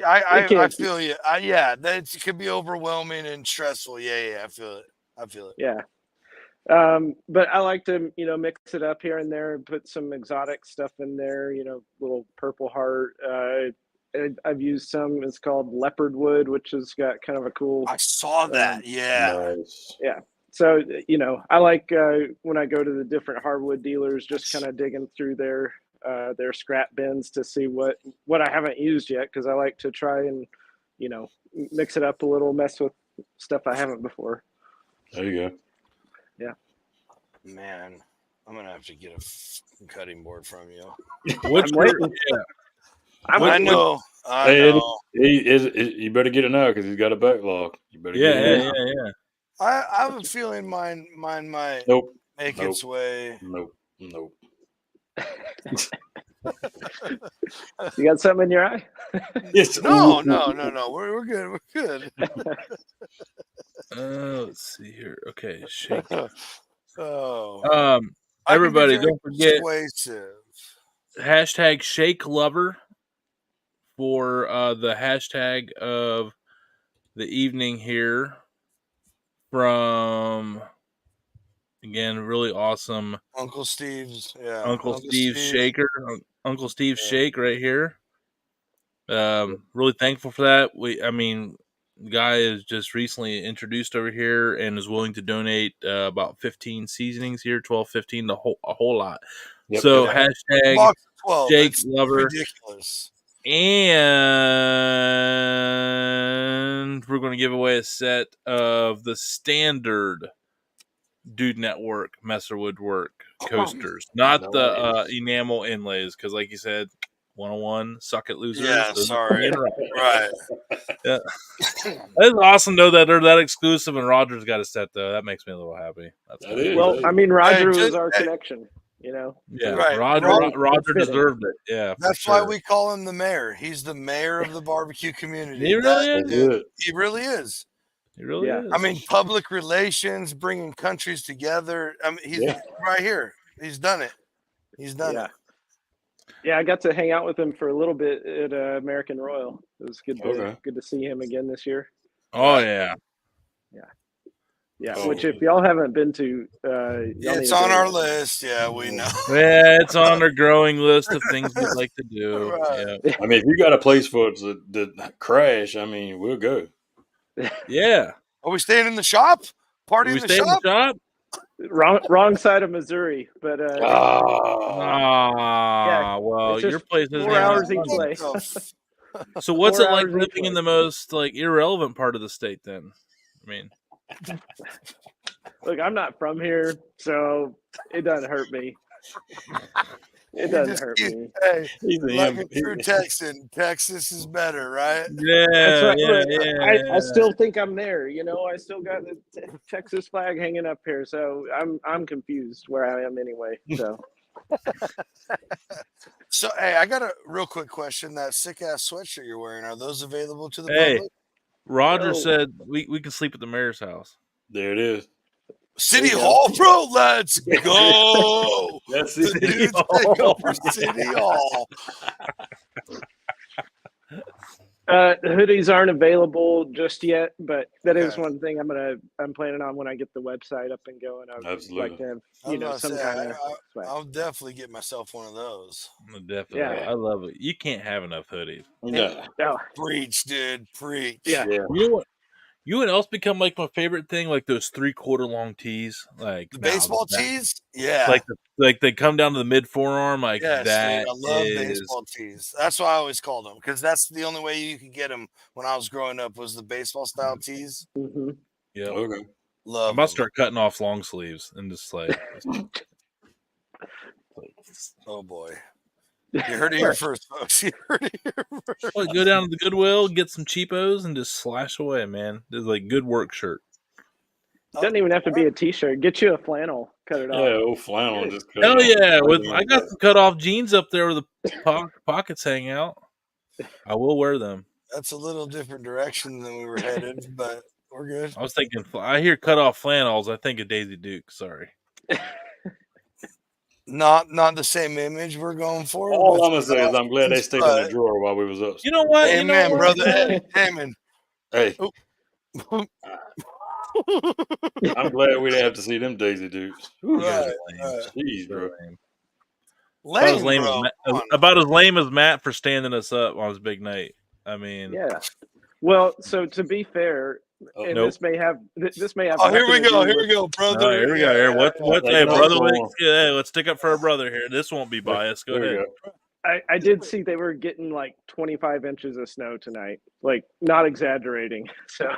I feel you. That could be overwhelming and stressful. Yeah, I feel it.
Yeah. But I like to, mix it up here and there and put some exotic stuff in there, little purple heart. I've used some, it's called leopard wood, which has got kind of a cool.
I saw that. Yeah.
Nice.
Yeah. So, I like when I go to the different hardwood dealers, just kind of digging through their scrap bins to see what I haven't used yet. Cause I like to try and, mix it up a little, mess with stuff I haven't before.
There you go.
Yeah.
Man, I'm gonna have to get a cutting board from you.
I
know.
You better get it now because he's got a backlog. You better get it.
Yeah.
I have a feeling mine might make its way.
Nope.
You got something in your eye?
Yes. No. We're good. We're good.
Let's see here. Okay, shake.
Oh.
Everybody, don't forget
persuasive.
hashtag Shake Lover for the hashtag of the evening here. From again, really awesome
Uncle Steve's,
Uncle Steve's Shaker, Uncle Steve's Shake right here. Really thankful for that. The guy is just recently introduced over here and is willing to donate about 15 seasonings here, 12, 15, a whole lot. Yep, so hashtag Shake Lover.
Ridiculous.
And we're going to give away a set of the standard DudeNetwork Messer Woodwork coasters, not the enamel inlays, because like you said, 101, suck it, losers.
Yeah, sorry. Right.
Yeah. It's awesome, though, that they're that exclusive, and Roger's got a set, though. That makes me a little happy.
Roger was our connection. Yeah,
right. Roger deserved it. Yeah,
that's why we call him the mayor. He's the mayor of the barbecue community.
He really is.
He really is.
He really is.
I mean, public relations, bringing countries together. I mean, he's right here. He's done it. He's done it.
Yeah, I got to hang out with him for a little bit at American Royal. It was good to see him again this year.
Oh yeah.
Yeah, which if y'all haven't been to,
it's on our list. Yeah, we know.
Yeah, it's on our growing list of things we'd like to do.
Right.
Yeah.
I mean, if you got a place for the crash, we'll go.
Yeah.
Are we staying in the shop? Party in the shop?
Wrong side of Missouri, but
well, your place is
4 hours each way.
So what's it like living in the most irrelevant part of the state then?
Look, I'm not from here, so it doesn't hurt me. It doesn't hurt me.
Hey, like a true Texan, Texas is better, right?
Yeah,
I still think I'm there. I still got the Texas flag hanging up here, so I'm confused where I am anyway. So,
hey, I got a real quick question. That sick ass sweatshirt you're wearing, are those available to the public?
Roger said we can sleep at the mayor's house.
There it is.
City Hall, bro. Let's go.
That's
City Hall. For City Hall.
Hoodies aren't available just yet, but that is one thing I'm planning on when I get the website up and going. I'd like to have some kind of.
I'll definitely get myself one of those.
Definitely, yeah. I love it. You can't have enough hoodies.
No.
Preach, dude. Preach.
Yeah.
You know what? You know what else become my favorite thing? Like those 3/4 long tees,
the baseball tees. Yeah,
like they come down to the mid forearm. Like that.
Dude, I love baseball tees. That's why I always called them, because that's the only way you could get them when I was growing up was the baseball style tees.
Mm-hmm.
Yeah.
Okay.
Love.
I must start cutting off long sleeves and just
oh boy. You heard it here first, folks. You heard it here first.
Well, go down to the Goodwill, get some cheapos, and just slash away, man. It's like good work shirt.
Doesn't even have to be a t-shirt. Get you a flannel, cut it off.
Yeah, old flannel. Just cut
Hell
it
yeah!
off.
I got some cut off jeans up there where the pockets hang out. I will wear them.
That's a little different direction than we were headed, but we're good.
I was thinking. I hear cut off flannels. I think of Daisy Duke. Sorry.
Not the same image we're going for.
All I'm gonna say is I'm glad they stayed in the drawer while we was up.
You know what?
Amen, brother. Amen.
Hey. I'm glad we didn't have to see them Daisy Dukes.
Right.
Jeez, bro.
About as lame as Matt for standing us up on his big night. I mean,
yeah. Well, so to be fair, and
nope.
this may have.
Oh, here we go, brother.
Here we go. Here, what? Hey, brother, let's stick up for our brother here. This won't be biased. Go ahead.
I did see they were getting like 25 inches of snow tonight. Like, not exaggerating. So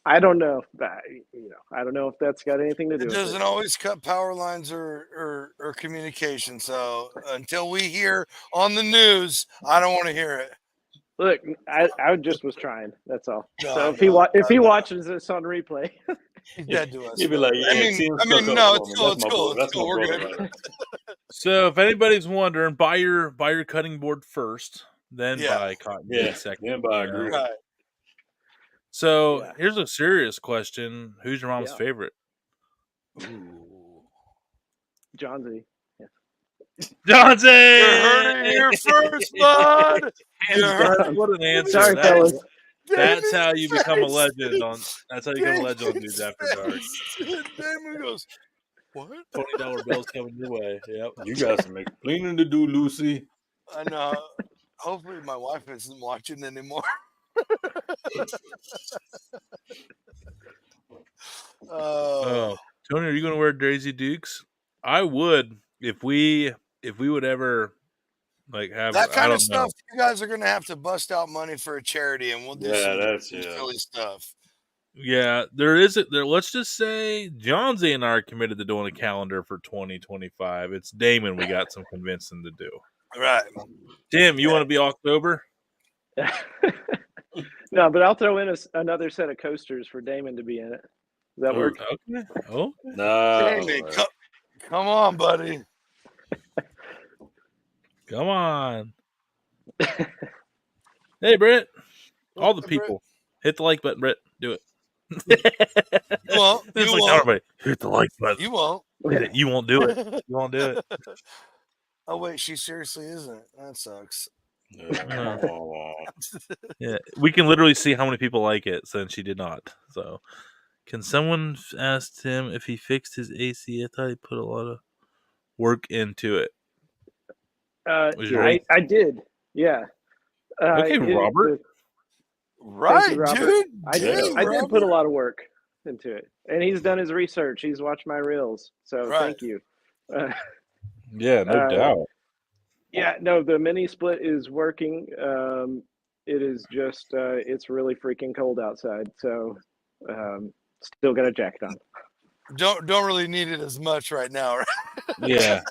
I don't know. I don't know if that's got anything to do with it.
It doesn't always cut power lines or communication. So until we hear on the news, I don't want to hear it.
Look, I just was trying. That's all. So if he watches this on replay,
he's dead to us.
He'd be like,
I mean, no, it's cool. We're good.
So if anybody's wondering, buy your cutting board first, then buy cotton second.
Then buy a group.
Right.
So here's a serious question: who's your mom's favorite?
Johnsy.
Johnsy!
You're heard it here first, bud.
What an answer!
Sorry, fellas.
That's how you become a legend That's how you become a legend on Dudes After Dark.
Damon goes, what?
$20 bills coming your way. Yep.
You got some explaining to do, Lucy.
I know. Hopefully, my wife isn't watching anymore.
Tony, are you going to wear Daisy Dukes? I would if we would ever have
that kind of stuff. You guys are going to have to bust out money for a charity, and we'll do some silly stuff.
Yeah, there is it. There. Let's just say Johnsy and I are committed to doing a calendar for 2025. It's Damon we got some convincing to do.
Right.
Tim, you want to be October?
No, but I'll throw in another set of coasters for Damon to be in it. Does that work?
Okay. Oh,
no.
Come on, buddy.
Come on. Hey, Britt. All the people. Hit the like button, Britt. Do it.
You won't.
Hit the like button.
You won't.
You won't do it. You won't do it.
Oh, wait. She seriously isn't. That sucks.
Yeah, we can literally see how many people like it since she did not. So, can someone ask him if he fixed his AC? I thought he put a lot of work into it.
I did. Yeah.
Okay, Robert.
Right,
Robert.
dude.
I did put a lot of work into it, and he's done his research. He's watched my reels, so thank you.
Yeah, no doubt.
Yeah, no, the mini split is working. It is just it's really freaking cold outside, so still got a jacket on.
Don't really need it as much right now, right?
Yeah.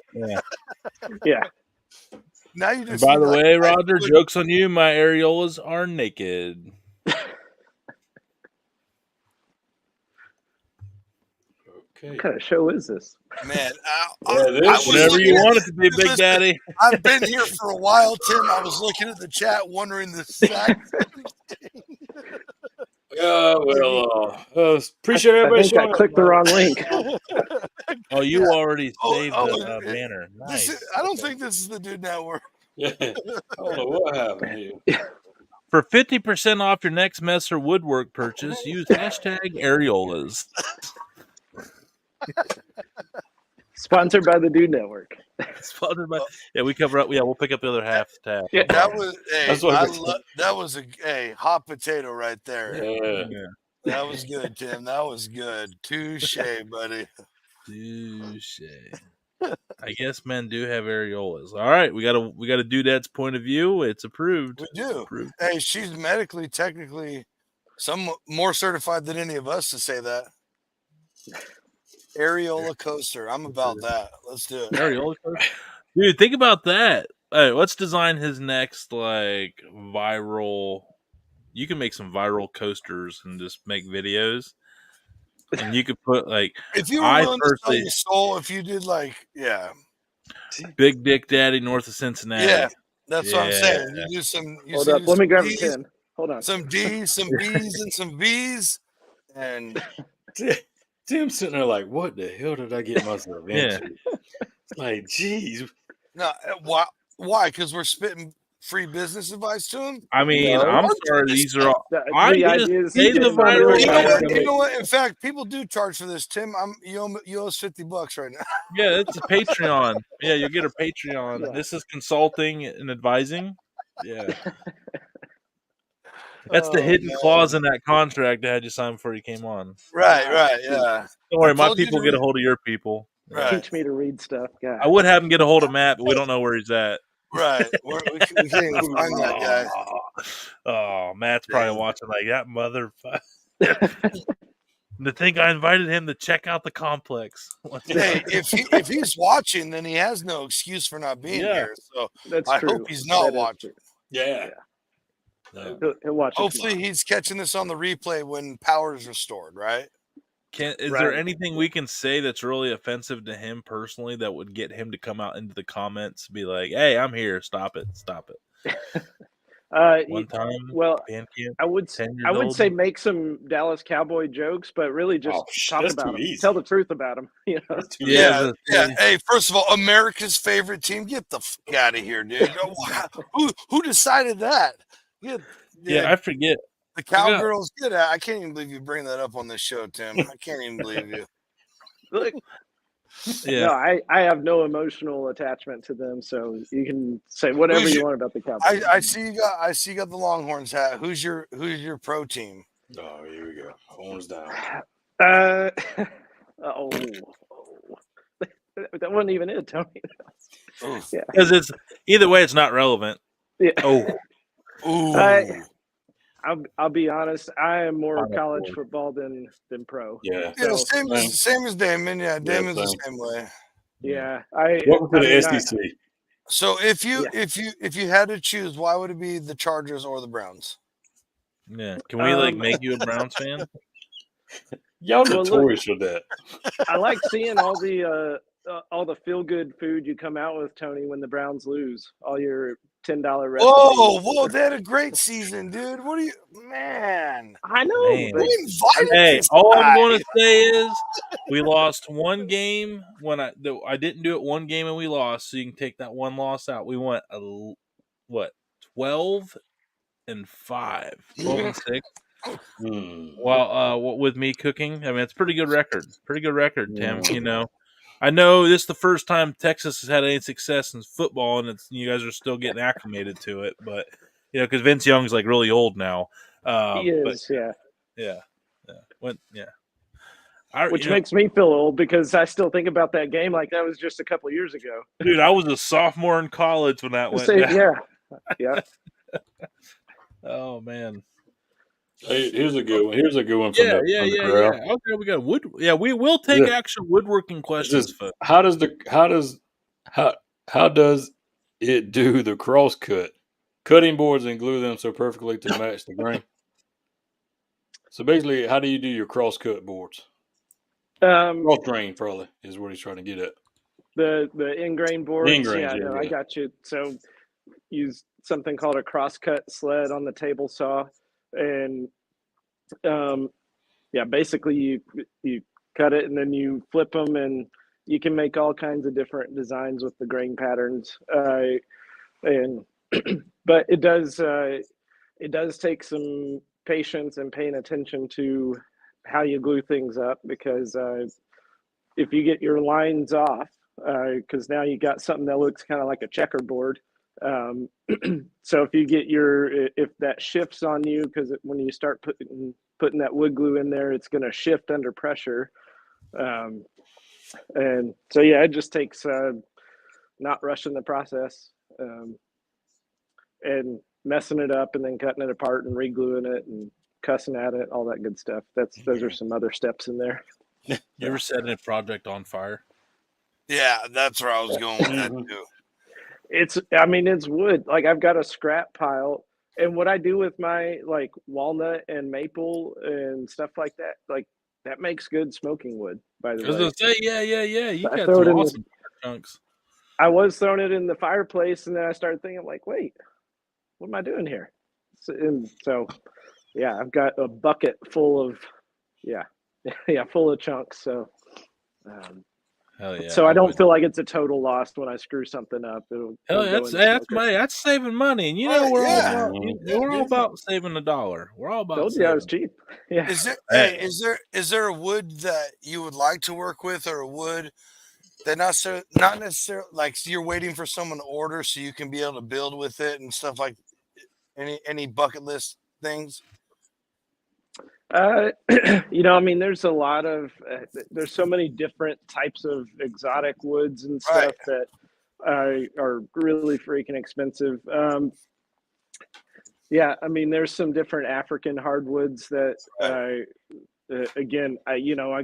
Now you just.
By the way, Roger, joke's on you. My areolas are naked.
What kind of show is this?
Man,
whatever you want it to be, Big Daddy.
I've been here for a while, Tim. I was looking at the chat, wondering the exact same thing.
Yeah, well, appreciate everybody showing up.
I clicked the wrong link.
Oh, you already saved the banner. Nice.
I don't think this is the Dude Network.
Yeah, I don't know what happened here.
For 50% off your next Messer woodwork purchase, use #areolas.
Sponsored by the Dude Network.
Sponsored by. Yeah, we cover up. Yeah, we'll pick up the other half tab.
Yeah, that was. That was a hot potato right there.
Yeah.
That was good, Tim. That was good. Touche, buddy.
Touche. I guess men do have areolas. All right, we got a Dudette's point of view. It's approved.
We do.
Approved.
Hey, she's medically, technically, some more certified than any of us to say that. Areola coaster. I'm about that. Let's do it.
Areola coaster. Dude, think about that. Hey, let's design his next like viral. You can make some viral coasters and just make videos, and you could put like
if you were willing to sell your soul, if you did like
Big Dick Daddy north of Cincinnati.
Yeah, that's what I'm saying. You do some.
Hold up, let me grab a pen. Hold on.
Some D's, some B's, and some V's, and
Tim's sitting there like, what the hell did I get myself into? Like, geez.
No, why? Because we're spitting free business advice to him.
I mean, I'm sorry. These are all.
You know what? In fact, people do charge for this. Tim, you owe us $50 right now.
Yeah, it's a Patreon. Yeah, you'll get a Patreon. Yeah. This is consulting and advising. Yeah. That's the hidden clause in that contract that had you sign before you came on.
Right, yeah.
Don't worry, my people get a hold of your people.
Right. Teach me to read stuff. God.
I would have him get a hold of Matt, but we don't know where he's at.
Right. We can't even find that guy.
Oh, Matt's probably watching like that motherfucker. To think I invited him to check out the complex.
Hey, if he's watching, then he has no excuse for not being here. So I hope he's not watching.
Yeah.
He'll watch.
Hopefully, he's catching this on the replay when power is restored. Right?
Is there anything we can say that's really offensive to him personally that would get him to come out into the comments and be like, "Hey, I'm here. Stop it. One time,
I would say make some Dallas Cowboy jokes, but really just talk about them. Tell the truth about them. You know?
Yeah. Hey, first of all, America's favorite team. Get the fuck out of here, dude. Who decided that?
I forget.
The Cowgirls. I can't even believe you bring that up on this show, Tim. I can't even believe you.
Look. Yeah. No, I have no emotional attachment to them, so you can say whatever you want about the Cowboys.
I see you got the Longhorns hat. Who's your pro team?
Oh, here we go. Horns down.
That wasn't even it, Tony.
Because it's either way, it's not relevant.
Yeah. I'll be honest. I am more college football than pro.
Yeah.
Same as Damon. Yeah, Damon's the same way.
Yeah.
Welcome to the SEC.
So if you had to choose, why would it be the Chargers or the Browns?
Yeah. Can we make you a Browns fan?
Y'all notorious for that.
I like seeing all the feel good food you come out with, Tony, when the Browns lose. All your $10 recipes.
Whoa! They had a great season, dude. What are you, man?
I know.
Hey,
all I'm going to say is we lost one game when I didn't do it one game and we lost, so you can take that one loss out. We went 12-5, 12-6. Well, with me cooking, I mean it's pretty good record. Tim. You know. I know this is the first time Texas has had any success in football, and you guys are still getting acclimated to it. But because Vince Young's like really old now.
He is,
yeah.
Which makes me feel old because I still think about that game like that was just a couple years ago.
Dude, I was a sophomore in college when that went down.
Yeah.
Oh man.
Hey, here's a good one. From
the crowd. Okay, we got wood. Yeah, we will take actual woodworking questions.
How does it do the cross cut? Cutting boards and glue them so perfectly to match the grain. So basically, how do you do your cross cut boards? Cross grain probably is what he's trying to get at.
The in-grain boards.
In-grain,
I got you. So use something called a cross cut sled on the table saw. And basically you cut it and then you flip them, and you can make all kinds of different designs with the grain patterns. But it does take some patience and paying attention to how you glue things up, because if you get your lines off, because now you got something that looks kind of like a checkerboard. So if that shifts on you, because when you start putting that wood glue in there, it's going to shift under pressure. And so, it just takes not rushing the process and messing it up and then cutting it apart and re-gluing it and cussing at it, all that good stuff. Those are some other steps in there.
You ever set a project on fire?
Yeah, that's where I was going with that too.
It's wood. Like I've got a scrap pile, and what I do with my like walnut and maple and stuff like that makes good smoking wood. By the way,
I was gonna say, yeah. You
I
got
throw
some
it in
awesome chunks.
I was throwing it in the fireplace, and then I started thinking, like, wait, what am I doing here? So yeah, I've got a bucket full of, full of chunks. So,
Hell yeah!
so I don't feel like it's a total loss when I screw something up.
Hell, that's money. That's saving money, and we're all about we're all about saving a dollar. We're all about.
Told you I was cheap. Yeah.
Is there a wood that you would like to work with, or a wood that not necessarily like you're waiting for someone to order so you can be able to build with it and stuff like any bucket list things?
There's a lot of there's so many different types of exotic woods and stuff that are really freaking expensive. There's some different African hardwoods that I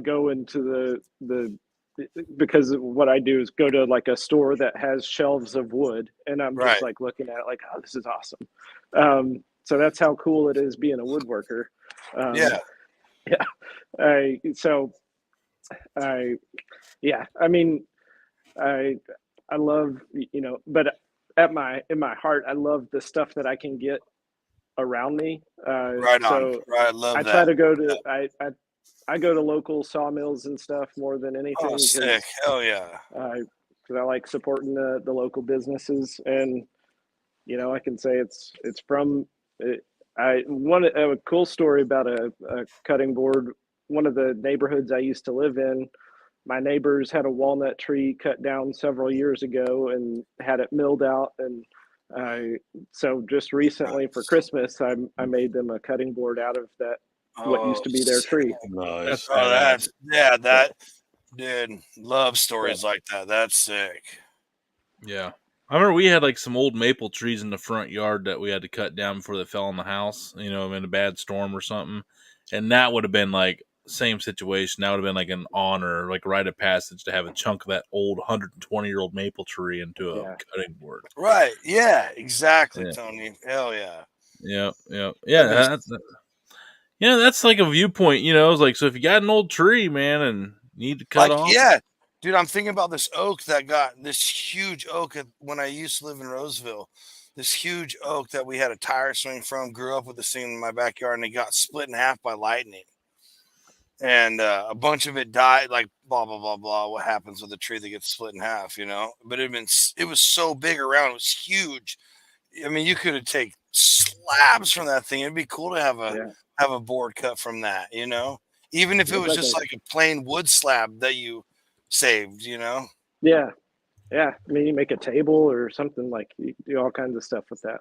go into the because what I do is go to like a store that has shelves of wood, and I'm just like looking at it like, oh, this is awesome. So that's how cool it is being a woodworker. I love, but in my heart, I love the stuff that I can get around me.
I love that.
Try to go to, I go to local sawmills and stuff more than anything.
Oh, sick. Hell yeah.
Because I like supporting the local businesses, and I can say it's from a cool story about a cutting board. One of the neighborhoods I used to live in, my neighbors had a walnut tree cut down several years ago and had it milled out, and so just recently for Christmas, I made them a cutting board out of that. What used to be their tree.
Nice.
Dude, love stories like that. That's sick.
Yeah. I remember we had like some old maple trees in the front yard that we had to cut down before they fell on the house, in a bad storm or something. And that would have been like same situation. That would have been like an honor, like rite of passage to have a chunk of that old 120-year-old maple tree into a cutting board.
Right. Yeah, exactly, Tony. Hell yeah.
Yeah. That's like a viewpoint, it's like, so if you got an old tree, man, and need to cut off.
Yeah. Dude, I'm thinking about this oak this huge oak when I used to live in Roseville. This huge oak that we had a tire swing from, grew up with this thing in my backyard, and it got split in half by lightning. And a bunch of it died, like blah, blah, blah, blah. What happens with a tree that gets split in half, But it was so big around. It was huge. I mean, you could have taken slabs from that thing. It'd be cool to have a board cut from that, Even if it was just like a plain wood slab that you saved,
Yeah. I mean, you make a table or something, like you do all kinds of stuff with that.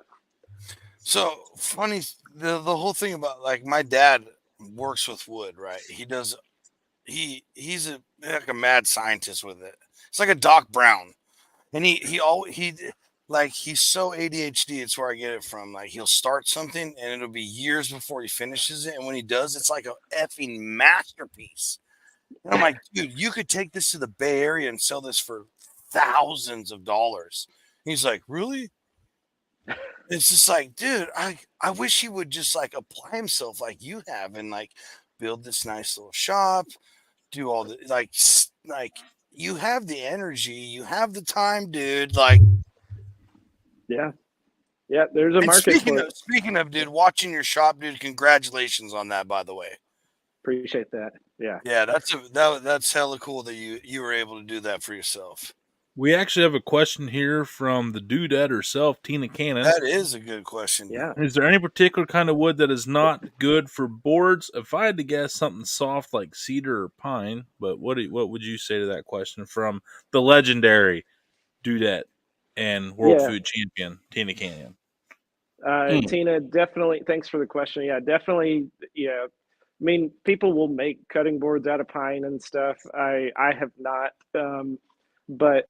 So funny, the whole thing about like my dad works with wood, right? He's like a mad scientist with it. It's like a Doc Brown, and he's so ADHD. It's where I get it from. Like he'll start something and it'll be years before he finishes it, and when he does, it's like a effing masterpiece. And I'm like, dude, you could take this to the Bay Area and sell this for thousands of dollars. He's like, really? It's just like, dude, I wish he would just like apply himself like you have and like build this nice little shop, do all the like you have the energy, you have the time, dude. Like,
yeah, there's a market for it.
Speaking of, dude, watching your shop, dude, congratulations on that, by the way.
Appreciate that.
Yeah, that's hella cool that you were able to do that for yourself.
We actually have a question here from the Dudette herself, Tina Cannon.
That is a good question.
Yeah.
Is there any particular kind of wood that is not good for boards? If I had to guess, something soft like cedar or pine. But what would you say to that question from the legendary Dudette and World Food Champion Tina Cannon?
Tina, definitely. Thanks for the question. Yeah, definitely. Yeah. I mean, people will make cutting boards out of pine and stuff. I have not, but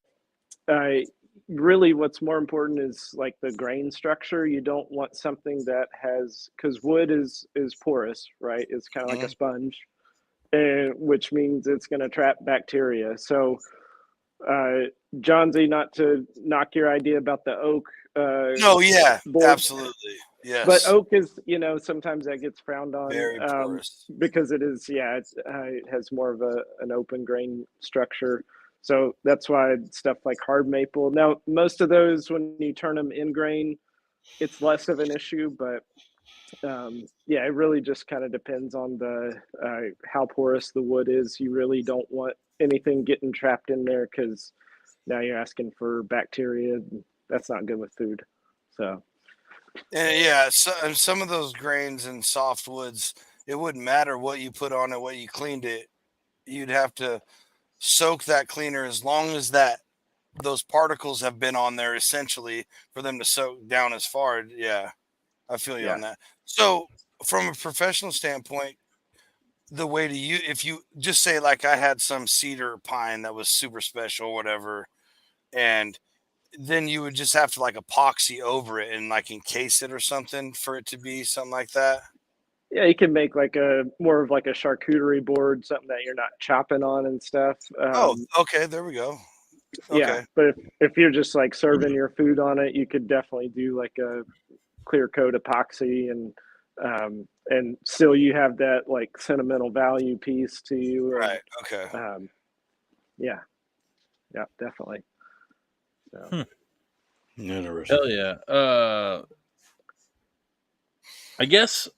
really what's more important is like the grain structure. You don't want something that has, because wood is porous, right? It's kind of like a sponge, which means it's going to trap bacteria. So Johnsy, not to knock your idea about the oak.
No, yeah, board. Absolutely. Yes.
But oak is, sometimes that gets frowned on.
Very porous.
Because it is, it has more of an open grain structure. So that's why stuff like hard maple. Now, most of those, when you turn them in grain, it's less of an issue. But it really just kind of depends on how porous the wood is. You really don't want anything getting trapped in there because now you're asking for bacteria. That's not good with food. So.
Yeah, some of those grains and softwoods, it wouldn't matter what you put on it, what you cleaned it. You'd have to soak that cleaner as long as those particles have been on there, essentially, for them to soak down as far. Yeah, I feel you on that. So, from a professional standpoint, the way to use, if you just say like I had some cedar pine that was super special, whatever, and then you would just have to like epoxy over it and like encase it or something for it to be something like that.
Yeah, you can make like more of like a charcuterie board, something that you're not chopping on and stuff.
Okay, there we go.
Okay. Yeah, but if you're just like serving your food on it, you could definitely do like a clear coat epoxy and still you have that like sentimental value piece to you.
Right. Okay.
Yeah, definitely. So.
Interesting.
Hell yeah. I guess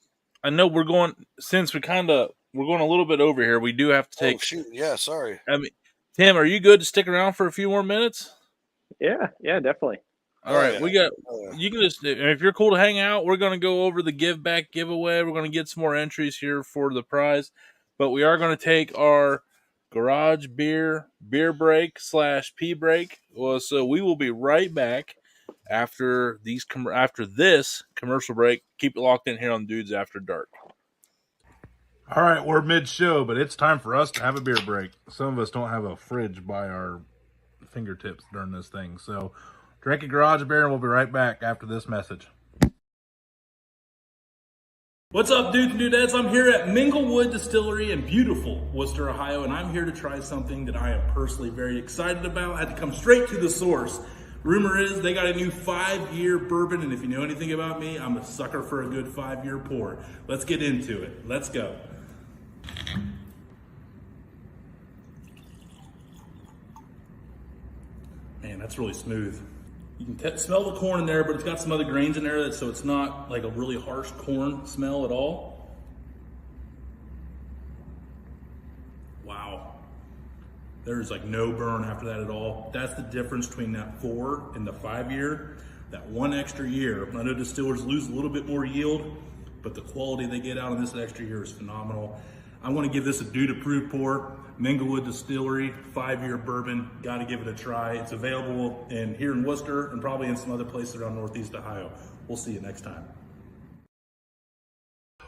I know we're going a little bit over here. We do have to take.
Oh, shoot. Yeah, sorry.
I mean, Tim, are you good to stick around for a few more minutes?
Yeah, definitely.
All right, we got. You can just, if you're cool to hang out, we're going to go over the give back giveaway. We're going to get some more entries here for the prize, but we are going to take our garage beer break / pee break. Well, so we will be right back after this commercial break. Keep it locked in here on Dudes After Dark. All right, we're mid-show, but it's time for us to have a beer break. Some of us don't have a fridge by our fingertips during this thing, so drink a garage beer, and we'll be right back after this message.
What's up, dudes and dudettes? I'm here at Minglewood Distillery in beautiful Worcester, Ohio, and I'm here to try something that I am personally very excited about. I had to come straight to the source. Rumor is they got a new 5-year bourbon, and if you know anything about me, I'm a sucker for a good 5-year pour. Let's get into it. Let's go. Man, that's really smooth. You can smell the corn in there, but it's got some other grains in there, so it's not like a really harsh corn smell at all. Wow. There's like no burn after that at all. That's the difference between that 4 and the 5-year. That 1 extra year. I know distillers lose a little bit more yield, but the quality they get out of this extra year is phenomenal. I want to give this a dude approved pour. Minglewood Distillery, 5-year bourbon. Got to give it a try. It's available here in Worcester and probably in some other places around Northeast Ohio. We'll see you next time.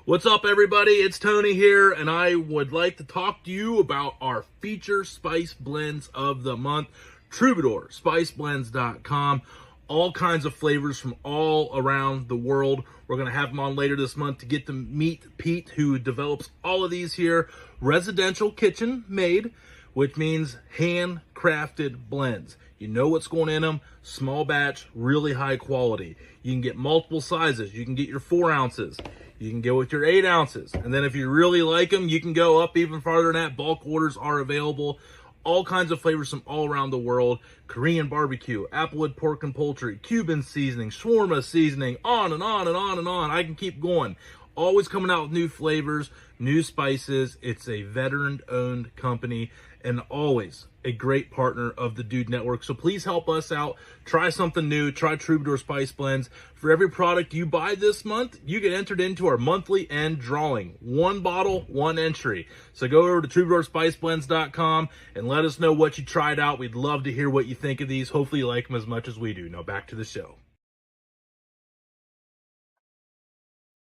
What's up, everybody? It's Tony here, and I would like to talk to you about our feature spice blends of the month. Troubadour, spiceblends.com. All kinds of flavors from all around the world. We're going to have them on later this month to get to meet Pete, who develops all of these here. Residential kitchen made, which means handcrafted blends. You know what's going in them. Small batch, really high quality. You can get multiple sizes. You can get your 4 ounces. You can go with your 8 ounces. And then if you really like them, you can go up even farther than that. Bulk orders are available. All kinds of flavors from all around the world. Korean barbecue, applewood pork and poultry, Cuban seasoning, shawarma seasoning, on and on and on and on. I can keep going. Always coming out with new flavors, new spices. It's a veteran-owned company and always a great partner of the Dude Network. So please help us out. Try something new. Try Troubadour Spice Blends. For every product you buy this month, you get entered into our monthly end drawing. 1 bottle, 1 entry. So go over to troubadourspiceblends.com and let us know what you tried out. We'd love to hear what you think of these. Hopefully you like them as much as we do. Now back to the show.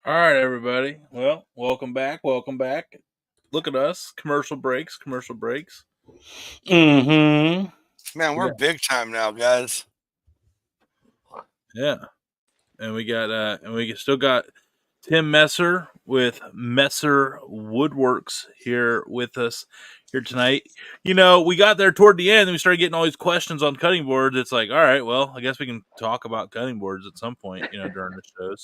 All right, everybody. Well, welcome back. Look at us. Commercial breaks.
Mm-hmm.
Man, we're big time now, guys.
Yeah. And we got still got Tim Messer with Messer Woodworks here with us here tonight. You know, we got there toward the end and we started getting all these questions on cutting boards. It's like, all right, well, I guess we can talk about cutting boards at some point, you know, during the show.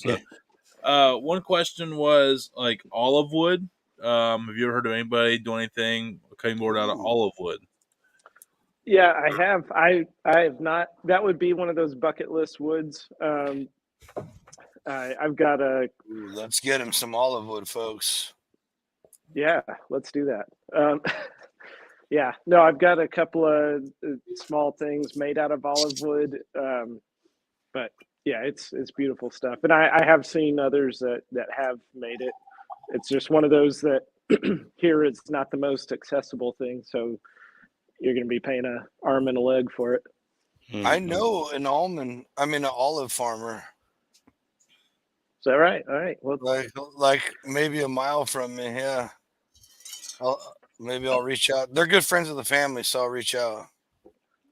So one question was like olive wood. Have you ever heard of anybody do anything cutting board out of olive wood?
Yeah, I have. I have not. That would be one of those bucket list woods. I've got a.
Let's get him some olive wood, folks.
Yeah, let's do that. Yeah, no, I've got a couple of small things made out of olive wood, but yeah, it's beautiful stuff. And I have seen others that have made it. It's just one of those that here it's not the most accessible thing, so you're going to be paying an arm and a leg for it.
Mm-hmm. I know an olive farmer.
Is that right? All right. Well,
like maybe a mile from me. Yeah. Maybe I'll reach out. They're good friends of the family, so I'll reach out.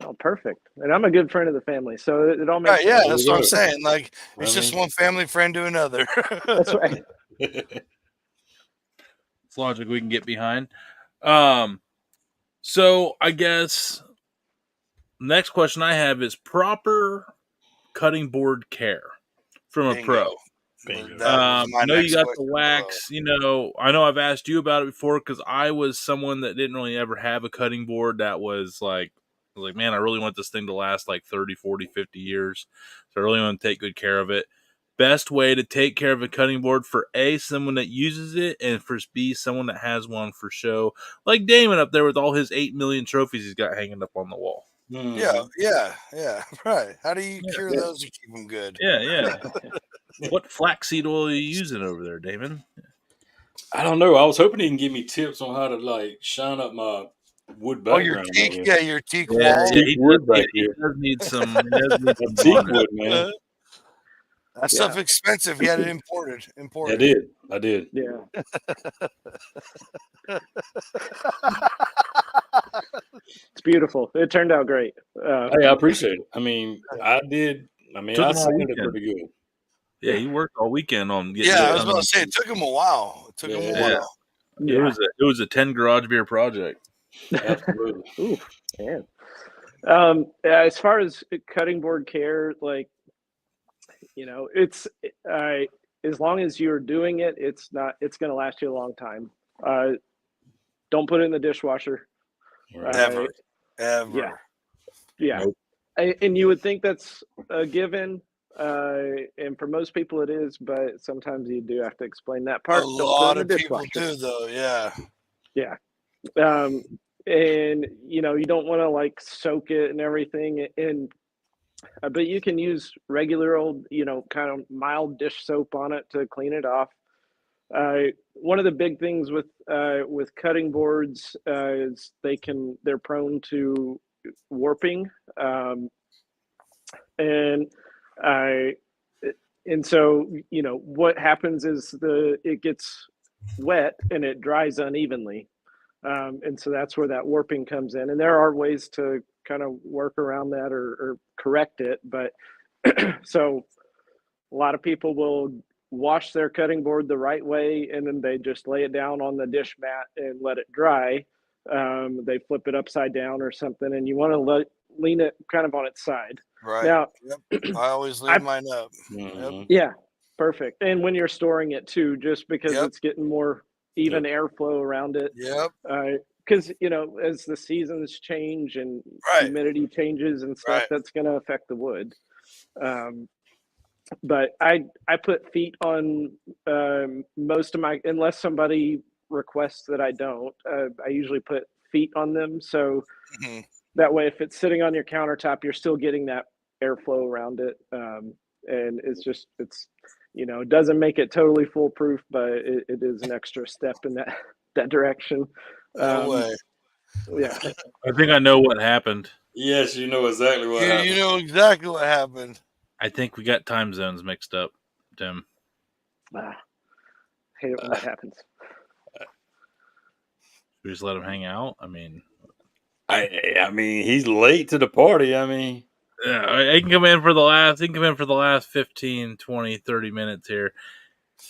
Oh, perfect. And I'm a good friend of the famame, so it all makes sense.
Yeah, that's what I'm saying. Like, it's just one family friend to another.
That's right.
It's logic we can get behind. So I guess next question I have is proper cutting board care from a pro. I know you got the wax. You know, I know I've asked you about it before because I was someone that didn't really ever have a cutting board that was like, man, I really want this thing to last like 30, 40, 50 years. So I really want to take good care of it. Best way to take care of a cutting board for A, someone that uses it, and for B, someone that has one for show. Like Damon up there with all his 8 million trophies he's got hanging up on the wall.
Yeah, right. How do you cure those and keep them good?
Yeah. What flaxseed oil are you using over there, Damon?
I don't know. I was hoping he can give me tips on how to like shine up my wood background.
Your teak wall.
He does need some
teak wood, man.
That stuff expensive. He had it imported.
I did.
Yeah. It's beautiful. It turned out great.
Hey, I appreciate it. I mean, I did. I mean, I sanded it pretty good.
Yeah, he worked all weekend on getting.
Yeah, I was about to say it took him a while.
It was a 10 garage beer project.
Absolutely.
Ooh, man. As far as cutting board care, like, you know, it's as long as you're doing it, it's going to last you a long time. Don't put it in the dishwasher.
Ever.
Yeah. Nope. And you would think that's a given. And for most people it is, but sometimes you do have to explain that part.
A lot of people do, though.
Yeah. And you know, you don't want to like soak it and everything, and but you can use regular old, you know, kind of mild dish soap on it to clean it off. One of the big things with cutting boards is they're prone to warping, and so, you know, what happens is it gets wet and it dries unevenly, and so that's where that warping comes in. And there are ways to kind of work around that or correct it, but so a lot of people will wash their cutting board the right way, and then they just lay it down on the dish mat and let it dry. They flip it upside down or something, and you want to lean it kind of on its side.
Right.
Now,
I always leave mine up.
Mm-hmm.
Yeah, perfect. And when you're storing it too, just because it's getting more even airflow around it. Because, you know, as the seasons change and humidity changes and stuff, that's going to affect the wood. But I put feet on most of my, unless somebody requests that I don't, I usually put feet on them. So that way, if it's sitting on your countertop, you're still getting that airflow around it. And it's you know, it doesn't make it totally foolproof, but it is an extra step in that direction.
No way.
Yeah.
I think I know what happened.
Yes, you know exactly what happened.
You know exactly what happened.
I think we got time zones mixed up, Tim.
Hate it when that happens.
We just let him hang out. I mean,
he's late to the party. I mean,
yeah, he can come in for the last 15, 20, 30 minutes here.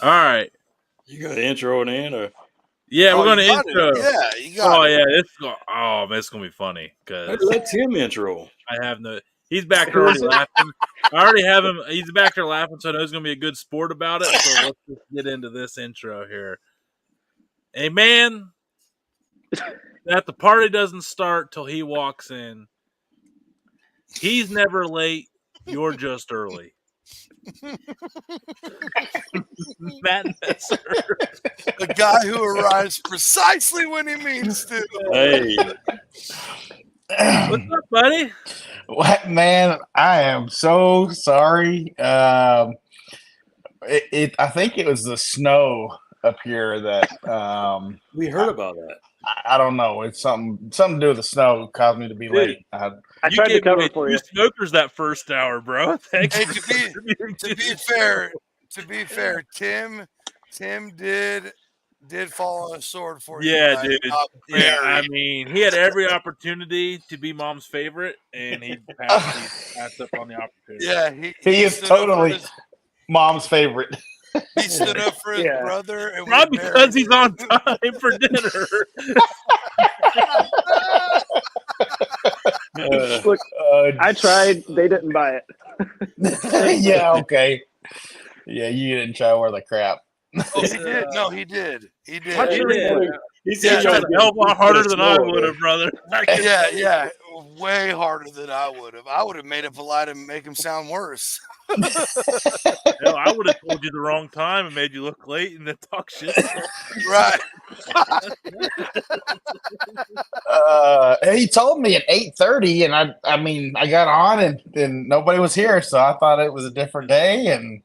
All right.
You got an intro in or?
Yeah, we're going to intro.
Yeah, you got it.
Yeah, man, it's going to be funny because
let Tim intro.
I have no. He's back there already laughing. I already have him. He's back there laughing, so I know he's going to be a good sport about it. So let's just get into this intro here. Hey, man, that the party doesn't start till he walks in. He's never late. You're just early. Matt Messer.
The guy who arrives precisely when he means to.
Hey.
What's up, buddy?
What, man? I am so sorry. I think it was the snow up here that
we heard about that.
I don't know. It's something to do with the snow caused me to be late.
I tried to cover for you.
Smokers that first hour, bro.
Hey, to be fair, Tim did fall on a sword for you.
Yeah, dude. Yeah, I mean, he had every opportunity to be Mom's favorite, and he passed up on the opportunity.
Yeah,
he is totally Mom's favorite.
He stood up for his brother, and
probably because he's on time for dinner.
Look, I tried. They didn't buy it.
Yeah, okay. Yeah, you didn't try worth the crap.
Oh, he did. No, he did. He did.
He tried a hell of a lot harder than I would have, brother.
Yeah, way harder than I would have. I would have made up a lie to make him sound worse.
Hell, I would have told you the wrong time and made you look late and then talk shit.
Right.
He told me at 8:30, and I got on and nobody was here, so I thought it was a different day, and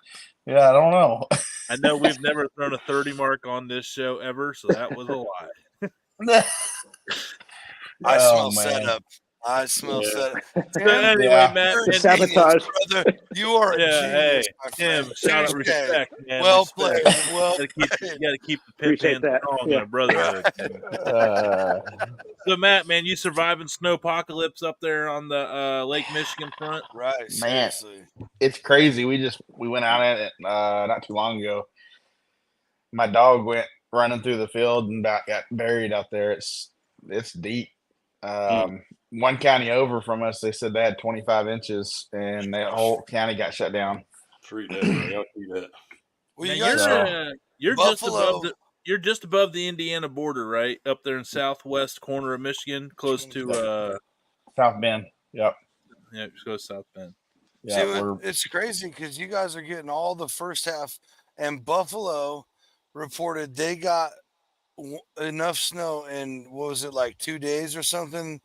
I don't know.
I know we've never thrown a 30 mark on this show ever, so that was a lie.
I smell setup. I smell setup.
So anyway, Matt,
sabotage.
Brother, you are a genius, my
Tim,
friend.
shout out respect, man.
Well
respect.
played. Well
you gotta keep the pit man strong in a brotherhood. So Matt, man, you surviving snowpocalypse up there on the Lake Michigan front?
Right,
man.
seriously.
It's crazy. We went out at it not too long ago. My dog went running through the field and got buried out there. It's deep. One county over from us, they said they had 25 inches, and that whole county got shut down.
Treat that.
Well,
you're just above the Indiana border, right? Up there in southwest corner of Michigan, close to
South Bend. Yep.
Yeah, just go to South Bend.
Yeah,
it's crazy because you guys are getting all the first half, and Buffalo reported they got enough snow in, what was it, like 2 days or something,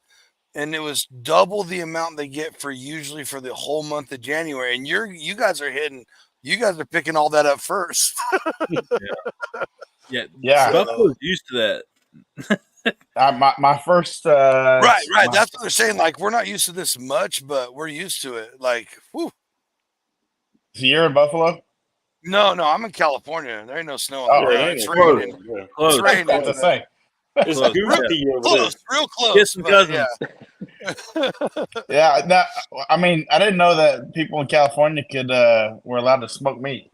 and it was double the amount they get usually for the whole month of January, and you guys are picking all that up first.
Yeah. Buffalo's used to
that. My first
right. That's what they're saying. Like, we're not used to this much, but we're used to it. Like, whew.
So you're in Buffalo?
No, I'm in California. There ain't no snow on the ground. It's raining.
Close.
It's raining.
What to say?
It's goofy over
Close, real close.
Get some cousins.
Yeah. I didn't know that people in California were allowed to smoke meat.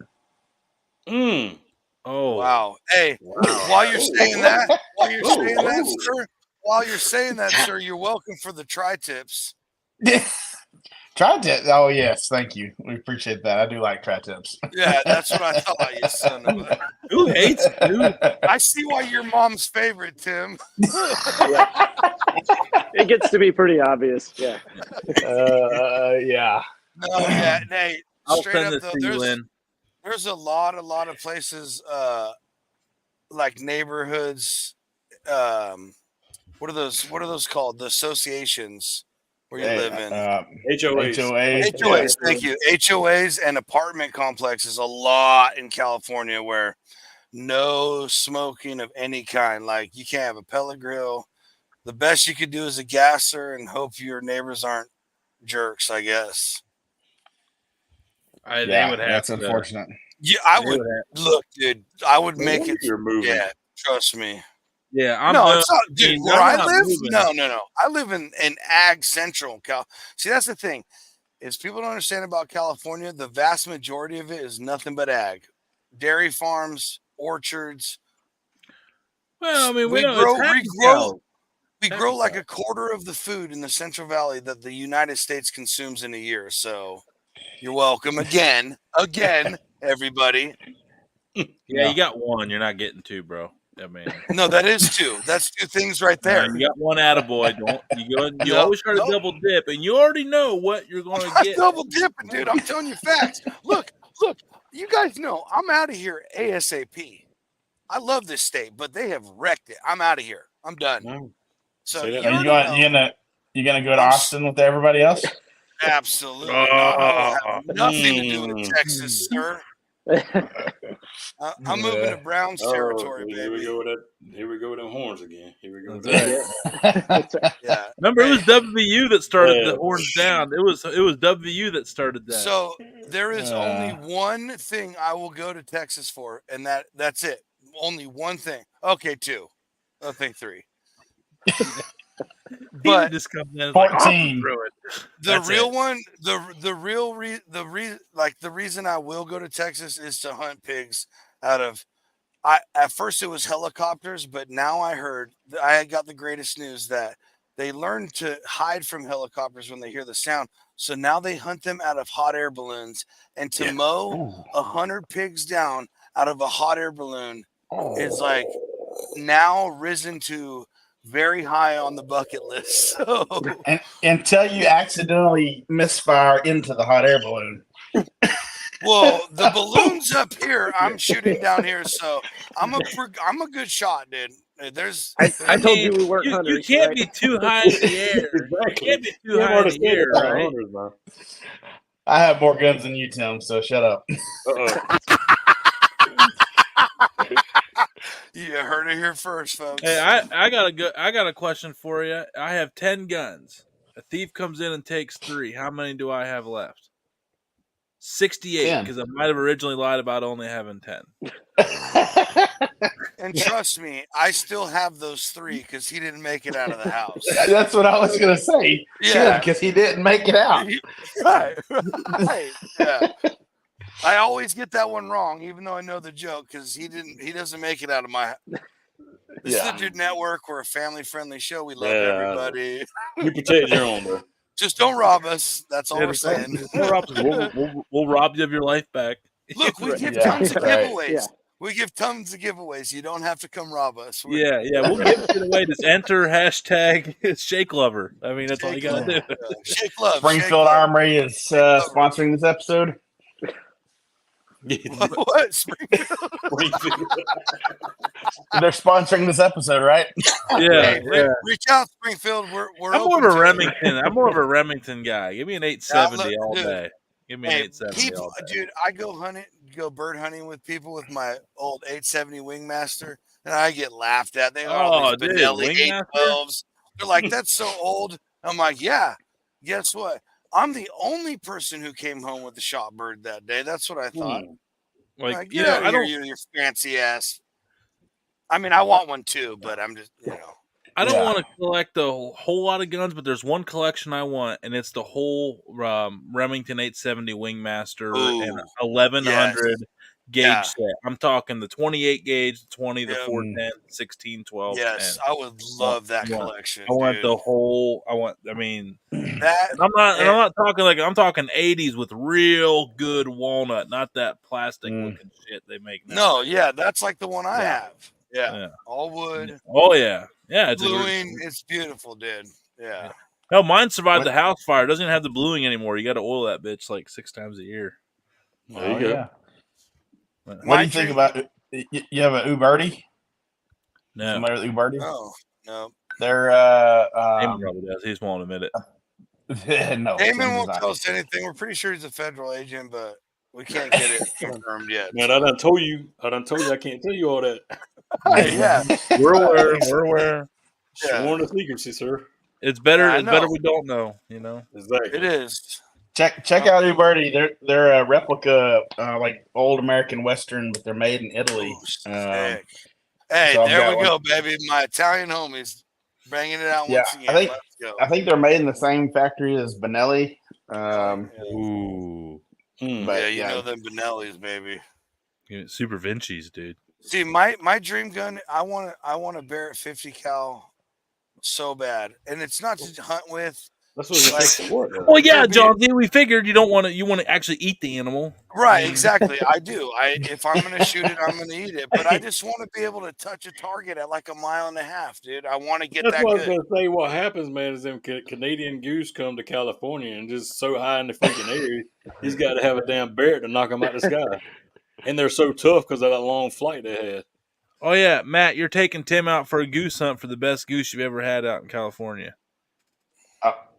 Oh
wow! Hey, while you're saying that, sir, you're welcome for the tri-tips.
Tri-tip? Oh yes, thank you. We appreciate that. I do like tri-tips.
Yeah, that's what I thought, you son of a.
Who hates it?
I see why you're Mom's favorite, Tim.
It gets to be pretty obvious. Yeah.
Yeah.
No, yeah. Hey,
I'll
straight
send
up
this
though,
to you, Lynn.
there's a lot of places, like neighborhoods. What are those called? The associations where you live in.
HOAs.
Thank you. HOAs and apartment complexes. A lot in California where no smoking of any kind. Like, you can't have a pellet grill. The best you could do is a gasser and hope your neighbors aren't jerks, I guess.
They would have
that's
to.
unfortunate.
Yeah, I would look, dude. I would make it.
You're moving.
Yeah, trust me.
Yeah,
it's not, dude. Where I live, no. I live in Ag Central Cal. See, that's the thing is people don't understand about California. The vast majority of it is nothing but ag. dairy farms, orchards.
Well, I mean, we
grow like a quarter of the food in the Central Valley that the United States consumes in a year. So you're welcome again, everybody.
Yeah, you got one. You're not getting two, bro. I mean,
no, that is two. That's two things right there.
You got one attaboy. You always try to double dip, and you already know what you're going to get.
Double dipping, dude. I'm telling you facts. Look. You guys know I'm out of here ASAP. I love this state, but they have wrecked it. I'm out of here. I'm done. So
you gonna go to Austin with everybody else?
Absolutely. Nothing to do with Texas, sir. I'm moving to Browns territory, baby.
Here we go with them horns again. Here we go.
Yeah.
Remember, it was WVU that started the horns down. It was WVU that started that.
So there is only one thing I will go to Texas for, and that's it. Only one thing. Okay, two. I think three.
But just comes in
14.
The real one, the reason I will go to Texas is to hunt pigs out of. At first it was helicopters, but now I got the greatest news that they learned to hide from helicopters when they hear the sound. So now they hunt them out of hot air balloons, and to mow 100 pigs down out of a hot air balloon is like now risen to very high on the bucket list. So
until you accidentally misfire into the hot air balloon.
Well, the balloon's up here. I'm shooting down here, so I'm a good shot, dude.
I told you we weren't hunters.
You can't be too high in the air. You can't be too high in the air, right?
I have more guns than you, Tim. So shut up.
You heard it here first, folks.
Hey, I got a question for you. I have 10 guns. A thief comes in and takes 3. How many do I have left? 68, because I might have originally lied about only having 10.
And trust me, I still have those 3 because he didn't make it out of the house.
That's what I was going to say. Yeah, because he didn't make it out.
Right. Yeah. I always get that one wrong, even though I know the joke, because he doesn't make it out of my. This is the DudeNetwork. We're a family-friendly show. We love everybody.
You protect your own, bro.
Just don't rob us. That's all we're saying.
We'll rob you of your life back.
Look, we give tons of giveaways. Yeah. We give tons of giveaways. You don't have to come rob us.
We'll give it away. Just enter hashtag Shake Lover. I mean, that's all you got to do.
Shake Love.
Springfield Armory is sponsoring this episode.
What? Springfield?
They're sponsoring this episode, right?
Yeah.
Reach out, Springfield. We're
I'm more of a Remington. I'm more of a Remington guy. Give me an 870 all day. Give me an 870 all day.
Dude, I go bird hunting with people with my old 870 Wingmaster, and I get laughed at. They all these Benelli 812s. They're like, "That's so old." I'm like, "Yeah." Guess what? I'm the only person who came home with a shot bird that day. That's what I thought. Like I don't your fancy ass. I mean, I want one too, but I'm just,
I don't want to collect a whole lot of guns, but there's one collection I want, and it's the whole Remington 870 Wingmaster and 1100 gauge set. I'm talking the 28 gauge, the 20, the 410, 16, 12.
Yes,
10.
I would love that collection.
I want the whole. I mean, that. I'm not talking I'm talking 80s with real good walnut, not that plastic looking shit they make now.
No, that's like the one I have. Yeah, all wood.
Oh yeah. It's
bluing. It's beautiful, dude. Yeah.
Hell, mine survived the house fire. It doesn't even have the bluing anymore. You got to oil that bitch like 6 times a year.
There you go.
Yeah. What do you think about it? You have an Uberti?
No.
Somebody with Uberti?
No.
They're
Damon probably does. He just won't admit it.
No.
Damon won't tell us anything. We're pretty sure he's a federal agent, but we can't get it confirmed yet.
Man, I done told you I can't tell you all that.
We're aware.
Sworn to secrecy, sir.
It's better. It's better we don't know.
Exactly.
It is.
Check out Uberti. They're a replica, like old American Western, but they're made in Italy.
Hey, there we go, baby. My Italian homies bringing it out once again. Let's go.
I think they're made in the same factory as Benelli.
Ooh.
But you know them Benellis, baby.
Super Vinci's, dude.
See, my dream gun, I want a Barrett 50 cal so bad, and it's not to hunt with.
That's what like, sport.
Well, yeah, John. We figured you don't want to. You want to actually eat the animal,
right? Exactly. I do. If I'm going to shoot it, I'm going to eat it. But I just want to be able to touch a target at like 1.5 miles, dude. I want to get
That's
that
what
good.
I was going to say. What happens, man, is them Canadian goose come to California and just so high in the freaking air, he's got to have a damn Barrett to knock them out of the sky. And they're so tough because of that long flight they had.
Oh yeah, Matt, you're taking Tim out for a goose hunt for the best goose you've ever had out in California.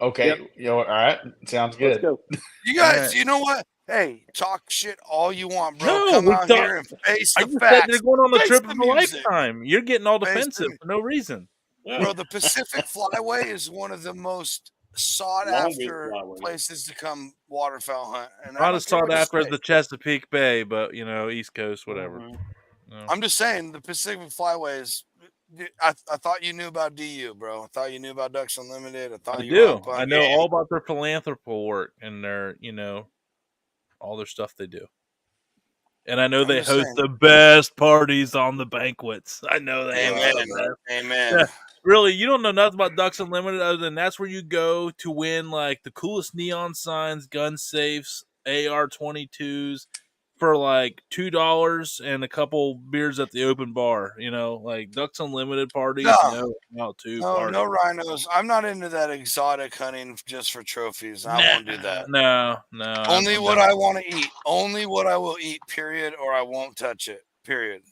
Okay. Yep. All right. Sounds good.
Let's go.
You guys, you know what? Hey, talk shit all you want, bro. No, come out here and face the facts.
They're going on the trip of a lifetime. You're getting all defensive for no reason.
Bro, the Pacific Flyway is one of the most sought after places to come waterfowl hunt. And
not as sought after as the Chesapeake Bay, but East Coast, whatever.
No. I'm just saying the Pacific Flyway is. I thought you knew about DU, bro. I thought you knew about Ducks Unlimited. I
know all about their philanthropy work and their, all their stuff they do. And I know they host the best parties on the banquets. I know they.
Amen.
Yeah. Really, you don't know nothing about Ducks Unlimited other than that's where you go to win like the coolest neon signs, gun safes, AR-22s. For like $2 and a couple beers at the open bar, like Ducks Unlimited parties. No
rhinos. I'm not into that exotic hunting just for trophies. I won't do that.
No.
Only what I want to eat. Only what I will eat. Period. Or I won't touch it. Period.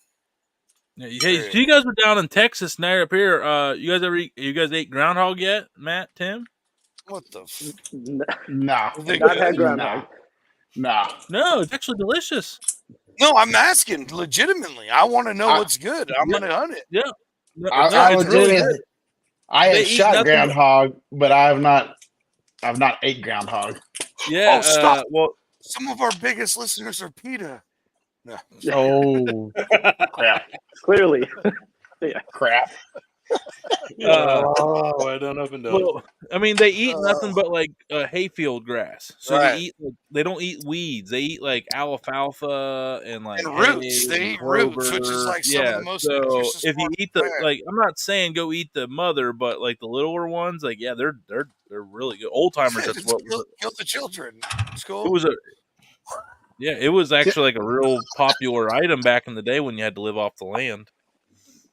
Hey, so you guys were down in Texas, now up here. You guys ate groundhog yet, Matt, Tim?
What the?
No,
not had groundhog.
No, it's actually delicious.
No, I'm asking legitimately. I want to know what's good. I'm going to hunt it.
Yeah.
I have shot groundhog, but I have not ate groundhog.
Yeah.
Stop. Well, some of our biggest listeners are PETA. No.
Oh, crap.
Clearly.
Yeah. Crap.
I don't know if it does.
Well, I mean, they eat nothing but like hayfield grass. So they don't eat weeds. They eat like alfalfa and like
roots. They eat roots, which is like some of the most.
So if you eat I'm not saying go eat the mother, but like the littler ones, like they're really good. Old timers. That's what
kill the children. It's cool.
It was actually like a real popular item back in the day when you had to live off the land.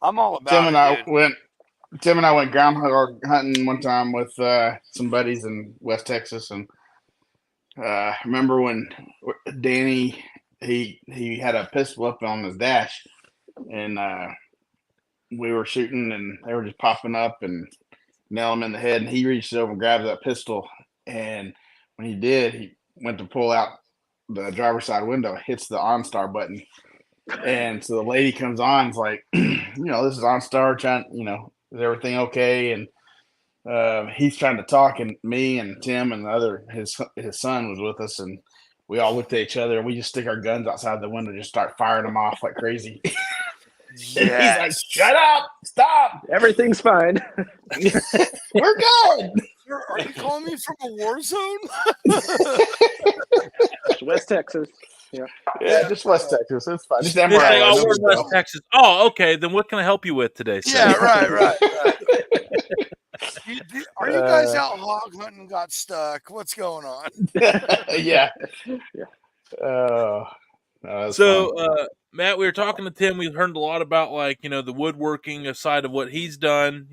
I'm all about
Tim and I went groundhog hunting one time with some buddies in West Texas, and remember when Danny he had a pistol up on his dash, and we were shooting, and they were just popping up and nail him in the head, and he reached over and grabbed that pistol, and when he did, he went to pull out the driver's side window, hits the OnStar button. And so the lady comes on, is like, this is OnStar, trying, is everything okay? And he's trying to talk, and me and Tim and his son was with us, and we all looked at each other, and we just stick our guns outside the window, just start firing them off like crazy. He's like, "Shut up! Stop!
Everything's fine.
We're good."
Are you calling me from a war zone?
West Texas.
Yeah, just West Texas. It's fine. Just
West Texas. Oh, okay. Then what can I help you with today, sir?
Yeah, right. Are you guys out hog hunting and got stuck? What's going on?
Yeah.
Matt, we were talking to Tim. We heard a lot about the woodworking side of what he's done,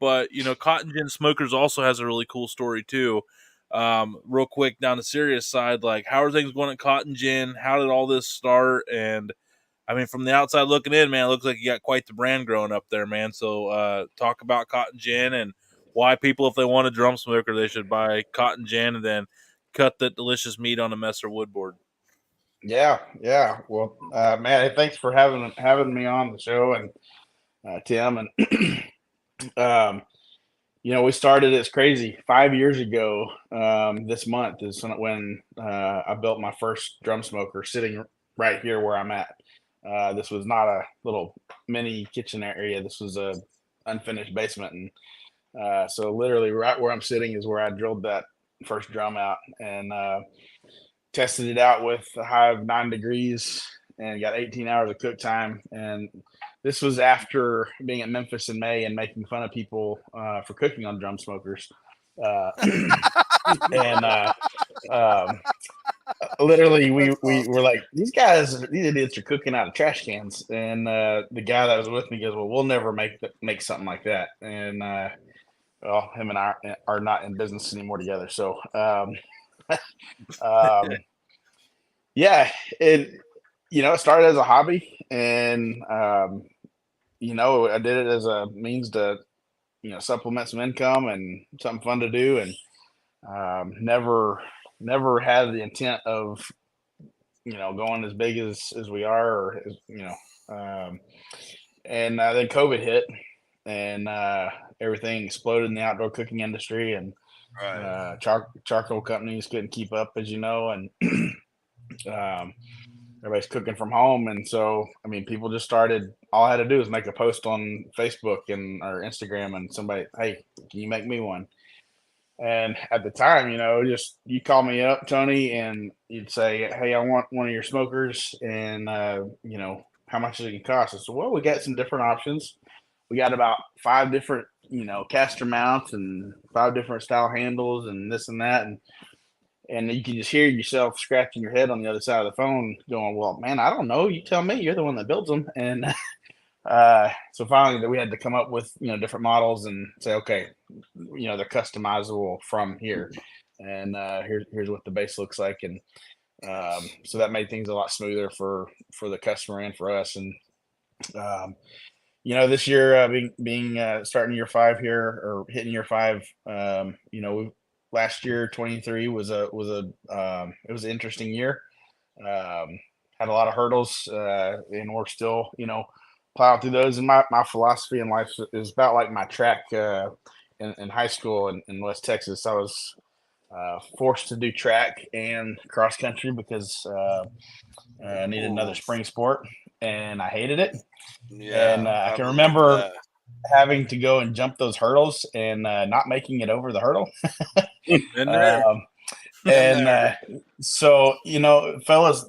but Cotton Gin Smokers also has a really cool story too. Real quick down the serious side, how are things going at Cotton Gin? How did all this start? And I mean, from the outside looking in, man, it looks like you got quite the brand growing up there, man. So talk about Cotton Gin and why people, if they want a drum smoker, they should buy Cotton Gin and then cut that delicious meat on a Messer woodboard.
Yeah. Well, man, thanks for having me on the show, and Tim, and we started as crazy 5 years ago. This month is when I built my first drum smoker, sitting right here where I'm at. This was not a little mini kitchen area. This was a unfinished basement, and so literally right where I'm sitting is where I drilled that first drum out, and tested it out with a high of 9 degrees, and got 18 hours of cook time. And this was after being at Memphis in May and making fun of people for cooking on drum smokers. Literally, we were like, these idiots are cooking out of trash cans. And the guy that was with me goes, well, we'll never make something like that. And well, him and I are not in business anymore together. So, yeah, it started as a hobby, and I did it as a means to supplement some income and something fun to do, and never had the intent of going as big as we are, or and then COVID hit, and everything exploded in the outdoor cooking industry, and charcoal companies couldn't keep up, as you know, and everybody's cooking from home. And so, I mean, people just started, all I had to do was make a post on Facebook or Instagram, and somebody, hey, can you make me one? And at the time, just you call me up, Tony, and you'd say, hey, I want one of your smokers, and how much does it cost? I said, well, we got some different options. We got about 5 different caster mounts and 5 different style handles and this and that, and you can just hear yourself scratching your head on the other side of the phone going, well, man, I don't know, you tell me, you're the one that builds them. And so finally we had to come up with different models and say, okay, they're customizable from here, and here's what the base looks like. And so that made things a lot smoother for the customer and for us. And this year, being starting year 5 here, or hitting year 5, last year 23 was it was an interesting year. Had a lot of hurdles, and we're still plowing through those. And my philosophy in life is about like my track in high school in West Texas. I was forced to do track and cross country because I needed another spring sport, and I hated it. Yeah, and I can remember having to go and jump those hurdles and not making it over the hurdle. So, fellas,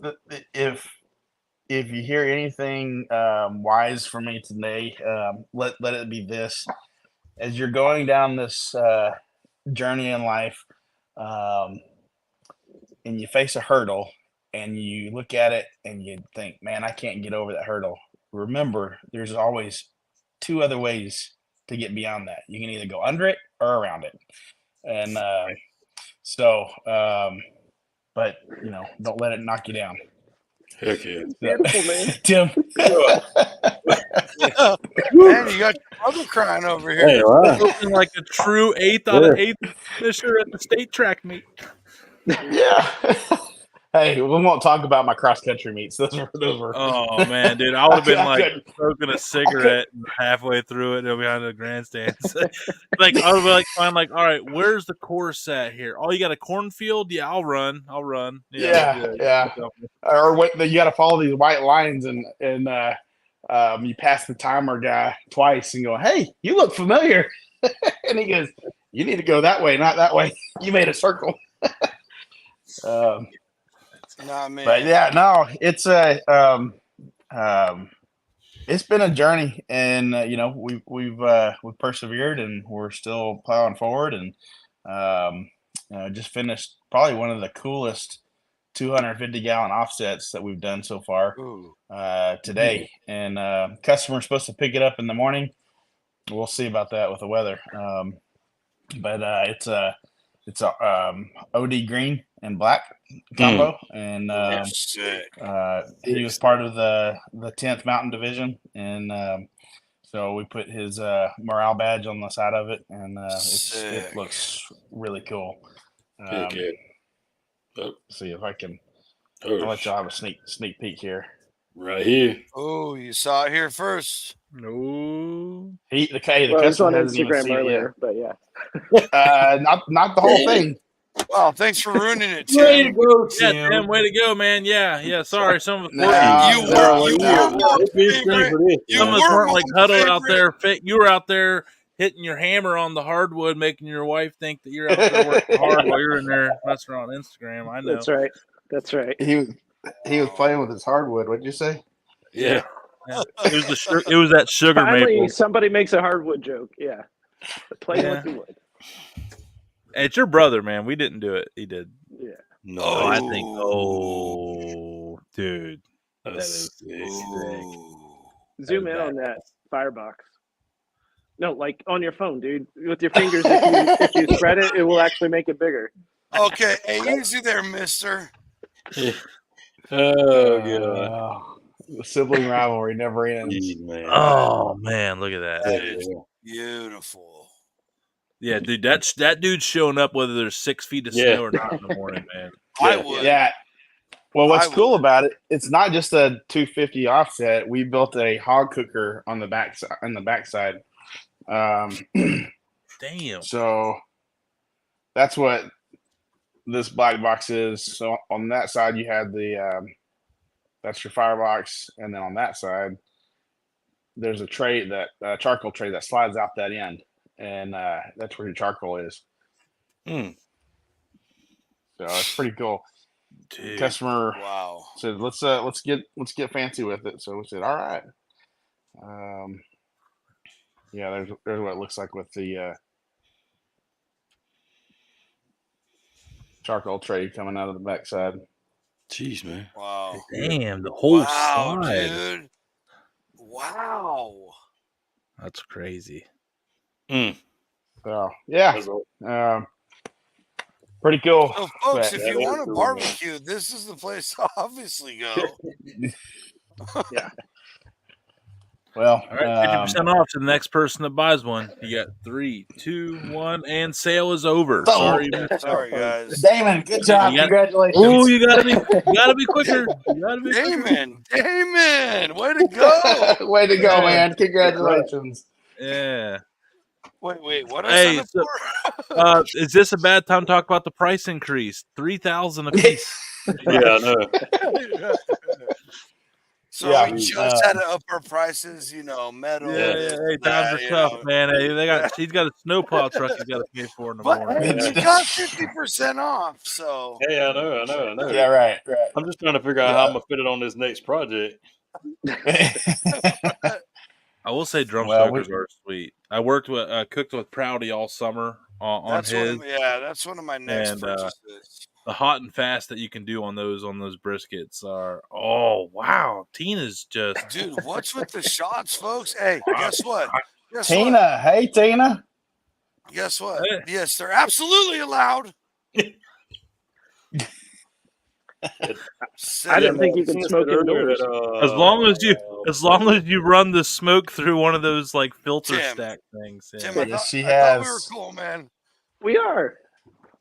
if you hear anything wise from me today, let it be this: as you're going down this journey in life, and you face a hurdle, and you look at it and you think, man, I can't get over that hurdle. Remember, there's always 2 other ways to get beyond that. You can either go under it or around it. And but don't let it knock you down.
Heck yeah.
Beautiful, man.
Tim.
Man, you got your mother crying over here.
Hey, wow.
Looking like a true 8th out of 8th finisher at the state track meet.
Yeah. Hey, we won't talk about my cross country meets. Those were.
Oh man, dude, I would have been like smoking a cigarette halfway through it behind the grandstands. Like I would be like, fine, like, all right, where's the course at here? Oh, you got a cornfield? Yeah, I'll run.
Yeah. Or wait, you got to follow these white lines, and you pass the timer guy twice and go, hey, you look familiar. And he goes, you need to go that way, not that way. You made a circle.
Not me.
But yeah, no, it's it's been a journey, and we've persevered, and we're still plowing forward, and just finished probably one of the coolest 250-gallon offsets that we've done so far today. And customer's supposed to pick it up in the morning. We'll see about that with the weather. But it's a OD green and black combo, and he was part of the 10th Mountain Division, and so we put his morale badge on the side of it, and it looks really cool. See if I can. I'll let y'all have a sneak peek here.
Right here.
Oh, you saw it here first.
No.
The customer
on Instagram earlier, but yeah.
Not the whole thing.
Well, thanks for ruining it, Tim.
Way to go, Tim.
Yeah, Tim, way to go, man. Yeah. Sorry, some of us weren't like huddled out there. You were out there hitting your hammer on the hardwood, making your wife think that you're out there working hard while you're in there messing around on Instagram. I know.
That's right.
He he was playing with his hardwood. What'd you say?
Yeah.
It was that sugar
Finally,
maple.
somebody makes a hardwood joke. Yeah. Playing with the wood.
It's your brother, man. We didn't do it. He did.
Yeah.
No,
I think. Oh, dude, that is sick.
Zoom in on that firebox. No, like on your phone, dude. With your fingers, if you spread it, it will actually make it bigger.
Okay, hey, easy there, mister.
Oh, God.
The sibling rivalry never ends.
Jeez, man.
Oh man, look at that.
That is beautiful.
Yeah, dude, that dude's showing up whether there's 6 feet of snow or not in the morning, man.
I would.
Yeah. Well, what's cool about it? It's not just a 250 offset. We built a hog cooker on the backside.
Damn.
So that's what this black box is. So on that side, you had the that's your firebox, and then on that side, there's a tray charcoal tray that slides out that end, and that's where your charcoal is. So it's pretty cool.
Dude.
Customer said, let's get fancy with it. So we said, all right. Yeah, there's what it looks like with the charcoal tray coming out of the backside.
Jeez, man.
Wow.
Damn, the whole side.
Dude. Wow.
That's crazy.
So yeah. Pretty cool.
So folks, if you want a barbecue, this is the place to obviously go.
Yeah. Well,
all right, 50% off to the next person that buys one. You got 3, 2, 1, and sale is over. Sorry,
guys.
Damon, good job. Congratulations.
Oh, you gotta be quicker.
Damon, way to go.
Way to go, man. Congratulations.
Yeah.
Wait, what?
Hey, is this a bad time to talk about the price increase? $3,000 a piece.
Yeah, I know.
So we just had to up our prices, metal.
Yeah. Hey, times are tough, man. Hey, he's got a snowplow truck he's got to pay for in the morning.
But we got 50% off, so.
Hey, I know.
Yeah, right.
I'm just trying to figure out how I'm gonna fit it on this next project.
I will say drum stokers are sweet. I cooked with Proudy all summer on his.
That's one of my next purchases.
The hot and fast that you can do on those briskets are wow. Tina's just
dude. What's with the shots, folks? Hey, guess what?
Tina, hey Tina.
Guess what? Hey. Yes, they're absolutely allowed.
I didn't think you could smoke indoors.
As long as you run the smoke through one of those like filter stack things.
Yeah. Tim, I thought we were cool, man.
We are.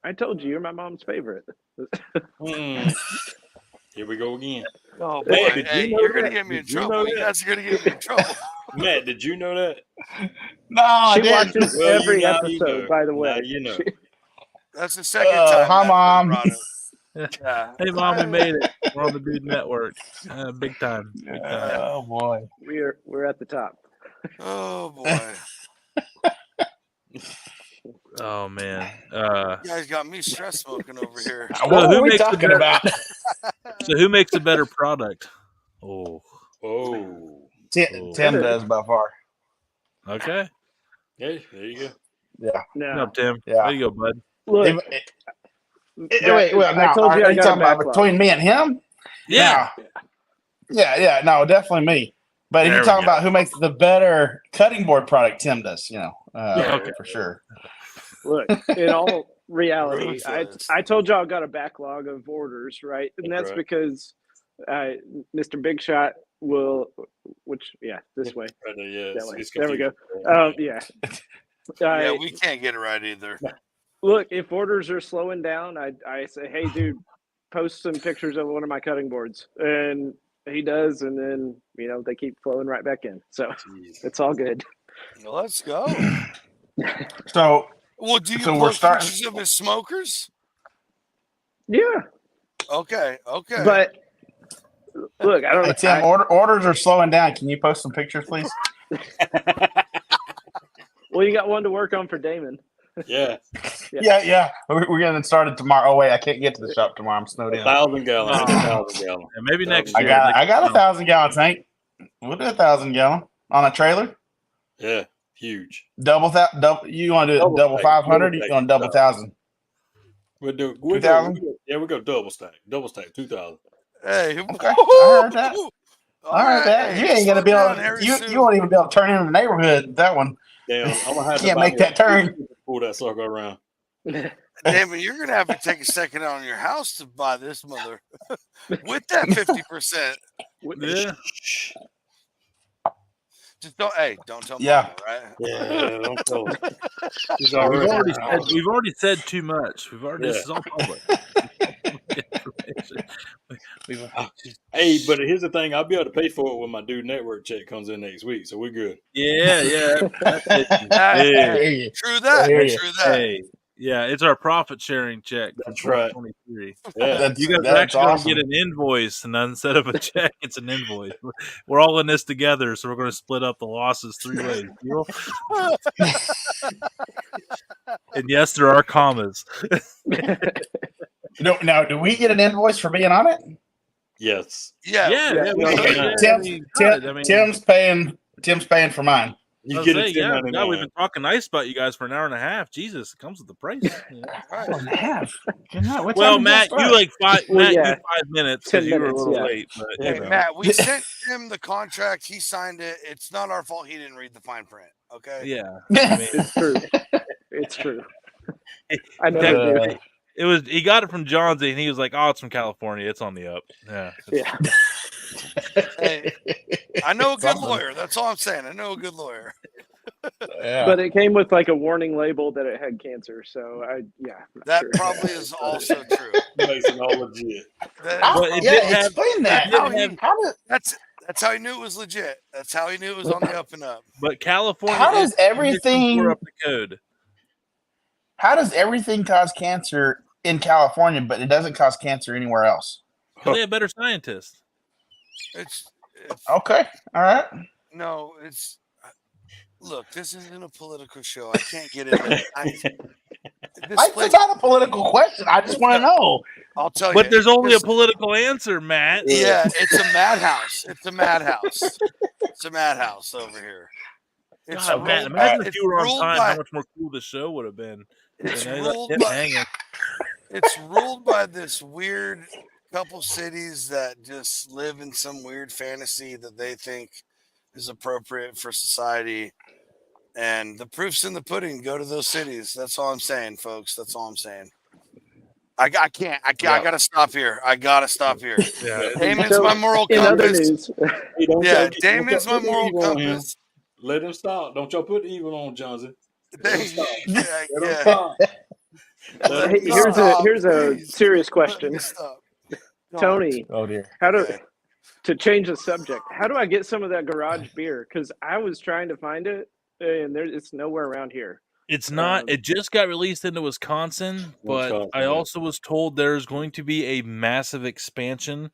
I told you, you're my mom's favorite.
Here we go again.
Oh boy! Hey, you're gonna get me in trouble. You guys are gonna get me in trouble.
Matt, did you know that?
No, I didn't.
She watches every episode. By the way,
that's the second time.
Hi, Mom.
Yeah.
Hey, Mom, we made it. We're on the DudeNetwork. Big time.
Oh boy,
we're at the top.
Oh boy.
Oh man,
you guys got me stress smoking over here.
What are we talking about?
So who makes a better product?
Tim does by far.
Okay.
Hey, there you go.
Yeah.
No, Tim.
Yeah.
There you go, bud.
Look, wait. I told you. Are you talking about between me and him?
Yeah.
Yeah. No, definitely me. But if you're talking about who makes the better cutting board product, Tim does. For sure.
Look, in all reality, I told y'all I got a backlog of orders, right? And that's because Mr. Big Shot this way. That way. There we go.
Yeah, we can't get it right either.
Look, if orders are slowing down, I say, hey, dude, post some pictures of one of my cutting boards. And he does, and then, they keep flowing right back in. So it's all good.
Let's go.
So...
Well, do you post pictures of his smokers?
Yeah.
Okay.
But look, I don't know.
Tim, orders are slowing down. Can you post some pictures, please?
Well, you got one to work on for Damon.
Yeah.
Yeah. We're getting started tomorrow. Oh wait, I can't get to the shop tomorrow. I'm snowed in.
1,000 gallon. 1,000 gallon.
And maybe next
I
year.
got a 1,000 gallon tank. We'll do 1,000 gallon on a trailer.
Yeah, huge.
Double. You want to do double 500? You want double 1,000?
We'll do
2,000.
Yeah, we go double stack. 2,000.
Hey,
okay. I heard that.
All
right, that you ain't gonna be able. You won't even be able to turn in the neighborhood with that one.
Damn, I'm gonna have
can't make that turn.
Pull that sucker around.
Damn it, you're gonna have to take a second out on your house to buy this mother with that 50%.
Yeah.
Just don't tell me,
Yeah.
right?
Yeah, don't tell us.
We've already said too much. This is all public.
Hey, but here's the thing: I'll be able to pay for it when my DudeNetwork check comes in next week, so we're good.
Yeah.
True that.
Hey, yeah, it's our profit sharing check.
That's right.
2023.
Yeah,
you guys are actually going to get an invoice, and instead of a check, it's an invoice. We're all in this together, so we're going to split up the losses 3 ways. And yes, there are commas.
Now, do we get an invoice for being on it?
Yes.
Yeah.
Tim's paying for mine.
You get it.
Yeah, we've been talking nice about you guys for an hour and a half. Jesus, it comes with the price.
Hour and a half.
Well, Matt, you like 5 5 minutes because
10
you were a
minutes,
little late. But,
Hey, Matt, we sent him the contract. He signed it. It's not our fault he didn't read the fine print. Okay.
Yeah,
it's true. It's true. I know.
He got it from John's and he was like, "Oh, it's from California. It's on the up." Yeah.
Hey, I know a good lawyer. That's all I'm saying. I know a good lawyer.
Yeah.
But it came with like a warning label that it had cancer. So
that probably is also true.
Makes it all legit.
Explain that.
That's how he knew it was legit. That's how he knew it was on the up and up.
But California,
how does everything
up the code?
How does everything cause cancer in California, but it doesn't cause cancer anywhere else?
Because they have better scientists.
It's
okay. All right.
No, look, this isn't a political show. I can't get into it.
It's not a political question. I just want to know.
I'll tell you.
But there's only a political answer, Matt.
Yeah, it's a madhouse. It's a madhouse. It's a madhouse over here.
God, Matt, imagine if you were on time, how much more cool the show would have been.
It's ruled by this weird couple cities that just live in some weird fantasy that they think is appropriate for society. And the proof's in the pudding. Go to those cities. That's all I'm saying, folks. That's all I'm saying. I can't. I gotta stop here.
Yeah.
Damon's my moral compass. Damon's my moral compass.
Let him stop. Don't y'all put evil on Johnson.
Here's a serious question. Tony,
oh dear.
To change the subject, how do I get some of that garage beer? Because I was trying to find it, and it's nowhere around here.
It's not. It just got released into Wisconsin, but I also was told there's going to be a massive expansion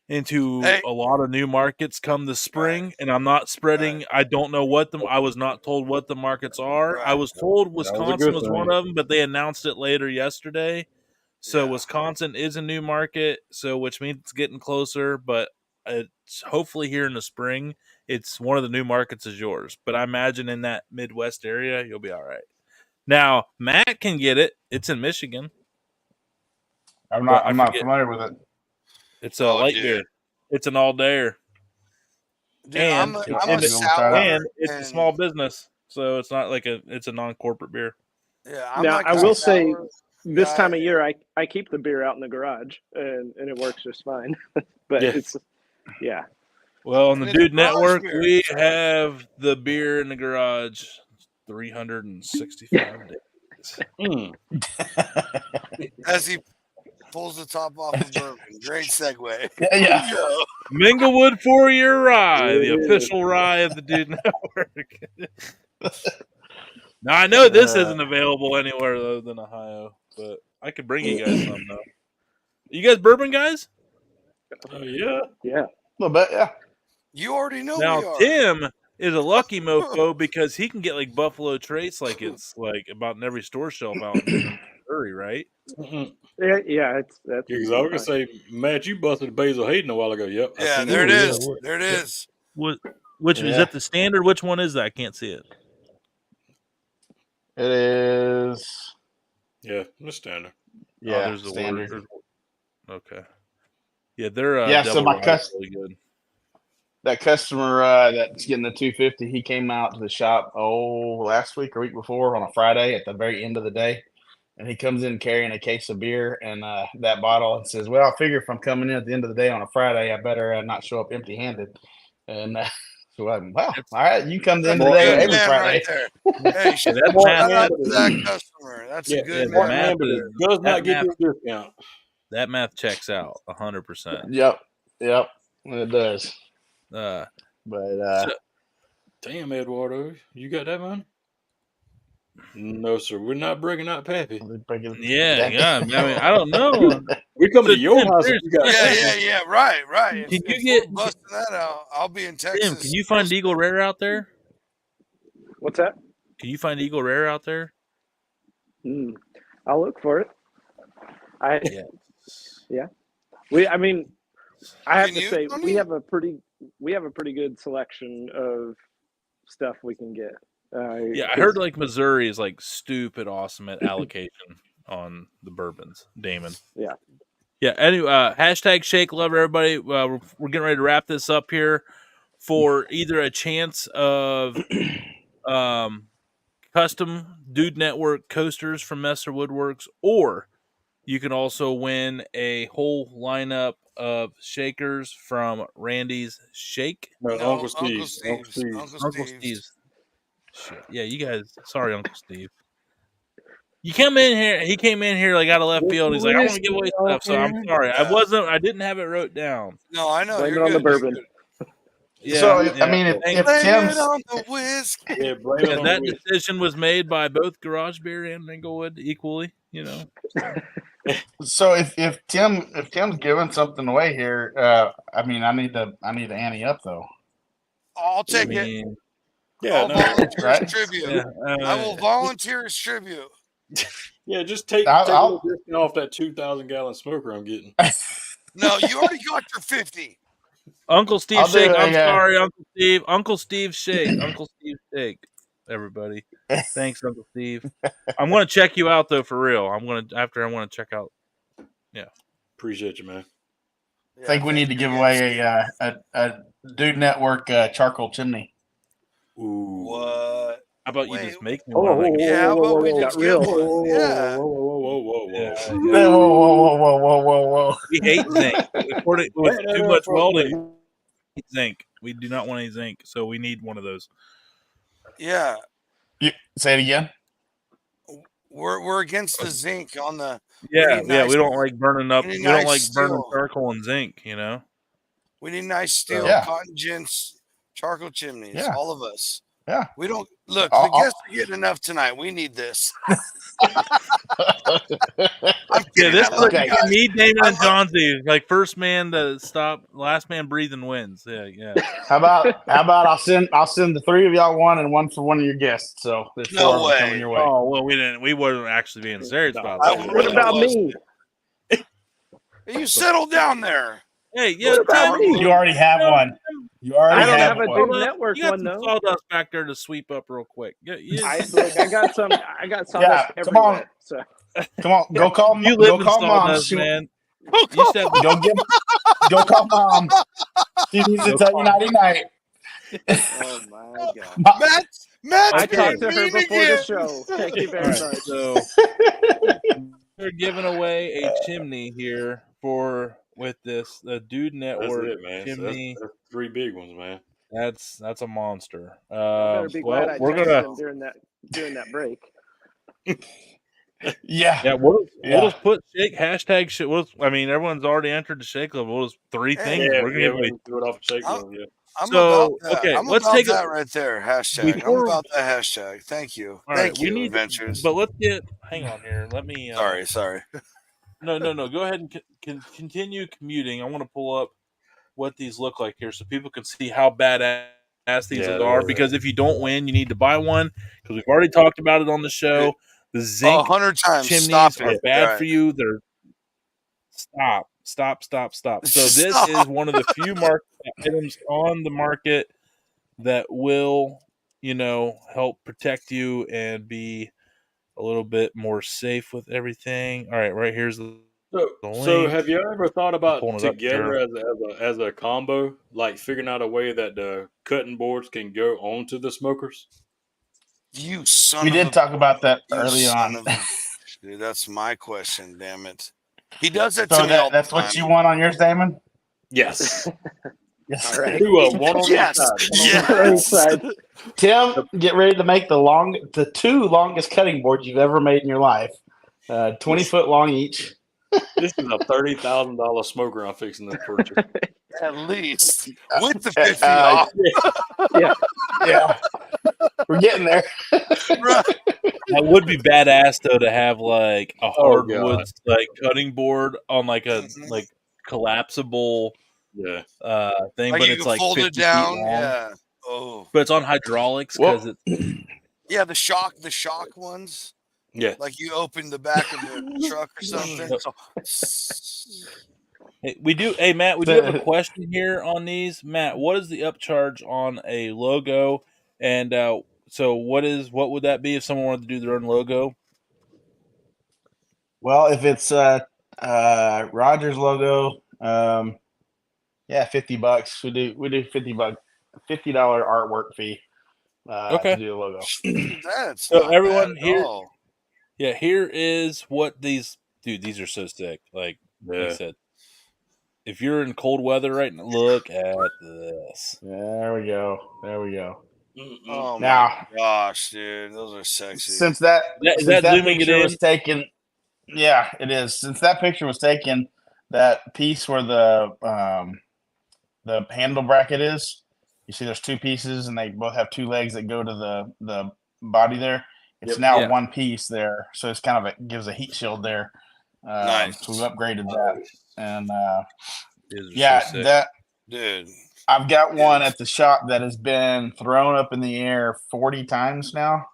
into a lot of new markets come the spring, and I'm not spreading. I don't know I was not told what the markets are. I was told Wisconsin was one of them, but they announced it later yesterday. So Wisconsin is a new market, which means it's getting closer, but it's hopefully here in the spring. It's one of the new markets is yours, but I imagine in that Midwest area, you'll be all right. Now, Matt can get it. It's in Michigan.
I'm not familiar with it.
It's a light beer. It's an all-dayer. And it's a small business, so it's not like it's a non-corporate beer.
Yeah.
I will say this time of year, I keep the beer out in the garage, and it works just fine. But it's.
Well, on the DudeNetwork, we have the beer in the garage 365 days.
As he pulls the top off of bourbon. Great segue.
Yeah.
Minglewood 4-year rye, the official rye of the DudeNetwork. Now, I know this isn't available anywhere other than Ohio, but I could bring you guys some, though. You guys bourbon guys?
Oh, yeah.
Yeah.
A little bit, yeah.
You already know
now,
we are.
Tim is a lucky mofo because he can get like Buffalo Trace like it's like about in every store shelf out in Missouri, right?
Yeah, that's.
Because I was gonna say, Matt, you busted Basil Hayden a while ago. Yep.
Yeah, there it is. There it is.
Which is that the standard? Which one is that? I can't see it.
It is.
Yeah, the standard.
Yeah,
Oh,
there's the
standard.
word. Okay. Yeah, they're
so my
really good.
That customer that's getting the 250, he came out to the shop last week or week before on a Friday at the very end of the day, and he comes in carrying a case of beer and that bottle and says, "Well, I figure if I'm coming in at the end of the day on a Friday, I better not show up empty-handed." And so I'm all right, you come to the end of the day every Friday.
Right there. Hey, shout out to that customer. That's a good man.
Does not get this discount.
That math checks out 100%.
Yep, it does.
Damn, Eduardo, you got that, man? No, sir. We're not breaking out Pappy.
Yeah. I mean, I don't know.
We come to your house. If you got
yeah. Right.
Can you get
busting that out? I'll be in Texas.
Tim, can you find Eagle Rare out there?
What's that?
Can you find Eagle Rare out there?
I'll look for it. I have to say we have a pretty good selection of stuff we can get.
I heard like Missouri is like stupid awesome at allocation on the bourbons. Damon. Yeah. Anyway, hashtag Shake Love everybody. We're getting ready to wrap this up here for either a chance of custom Dude Network coasters from Messer Woodworks, or you can also win a whole lineup of shakers from Randy's Shake.
Uncle Steve's.
Shit. Yeah, you guys. Sorry, Uncle Steve. You came in here. He came in here like out of left field. He's like, I want to give away stuff. So I'm sorry. I didn't have it wrote down.
No, I know.
Blame it on the bourbon.
Yeah, so I mean, if Tim's
on the whiskey.
That decision was made by both Garage Beer and Minglewood equally. You know.
So if Tim's giving something away here, I mean, I need to ante up though.
I'll take it.
Yeah,
volunteer as tribute. I will volunteer as tribute.
Yeah, just take a little discount off that 2,000-gallon smoker I'm getting.
No, you already got your 50.
Uncle Steve Shake. I'm sorry, Uncle Steve. Uncle Steve Shake. Uncle Steve Shake. Everybody, thanks, Uncle Steve. I'm going to check you out though, for real. I want to check out. Yeah,
appreciate you, man.
I think we need to give away a Dude Network charcoal chimney.
Ooh.
What?
How about you just make me one?
How about we just get one? Yeah.
Whoa.
We hate zinc. With too much welding, zinc. We do not want any zinc, so we need one of those.
Yeah.
Say it again.
We're against the zinc on the.
Yeah. We don't like burning up. We don't like burning charcoal and zinc. You know.
We need nice steel, cotton gents. Charcoal chimneys, all of us.
Yeah.
We don't look. The guests are getting enough tonight. We need this.
This is me, Damon, and Johnsy. Like first man to stop, last man breathing wins. Yeah.
How about I'll send the three of y'all one and one for one of your guests. So there's
no way.
Coming your way.
Oh well, we weren't actually being serious about that.
What about me?
You settle down there.
Hey, yeah,
you already have one. You already have
a Dude Network one though.
Sawdust back there to sweep up real quick.
I got some. I got sawdust everywhere. So.
Come on, go call me.
You live in sawdust, man.
Go call mom. She needs to tell you nighty night.
Oh my god,
Matt!
I talked to her before the show. Thank you very much.
So we're giving away a chimney here with the Dude Network chimney.
So that's three big ones, man.
That's a monster.
Better be glad we're gonna during that break.
Yeah. We'll just put hashtag shake. Everyone's already entered the Shake Club. We'll just three things. We're gonna
do it off Shake Club.
I'm let's take that right there. Hashtag. I'm about that hashtag. Thank you. Thank you, Adventures.
But let's hang on here. Let me.
Sorry.
No. Go ahead and continue commuting. I want to pull up what these look like here so people can see how badass these are, because if you don't win, you need to buy one, because we've already talked about it on the show. The zinc
100 times.
chimneys are bad for you. They're stop. So this is one of the few market items on the market that will, help protect you and be a little bit more safe with everything. All right, right here's the link.
So have you ever thought about together as a combo, like figuring out a way that the cutting boards can go onto the smokers?
You son
We
of
did
a,
talk about that
you
early
son
on.
of a bitch, dude, that's my question. Damn it. He does that
So
to me all
that's
the time.
what you want on yours, Damon?
Yes.
Yes.
All right.
One on
Yes.
each side.
Tim, get ready to make the two longest cutting boards you've ever made in your life. 20-foot long each.
This is a $30,000 smoker I'm fixing to purchase.
At least with the 50 off.
Yeah. We're getting there.
Right.
That would be badass though to have like a hardwood like cutting board on like a like collapsible thing,
Like
but
you
it's
can
like
fold
50
it down.
feet long.
Yeah. Oh.
But it's on hydraulics because it's
the shock ones.
Yeah.
Like you open the back of the truck or something.
Hey, Matt, we do have a question here on these. Matt, what is the upcharge on a logo? And so what would that be if someone wanted to do their own logo?
Well, if it's Roger's logo, $50. We do $50 artwork fee to do the logo.
That's
so
not
everyone
bad at
here.
all.
Yeah, here is what these are so sick. Like I said, if you're in cold weather right now, look at this.
There we go.
Oh
now,
my gosh, dude, those are sexy.
Since that picture was taken, yeah, it is. Since that picture was taken, that piece where the handle bracket is, you see there's two pieces and they both have two legs that go to the body there. It's now one piece there, so it's kind of gives a heat shield there.
Nice.
So we've upgraded that, and
so
that
dude.
I've got one at the shop that has been thrown up in the air 40 times now,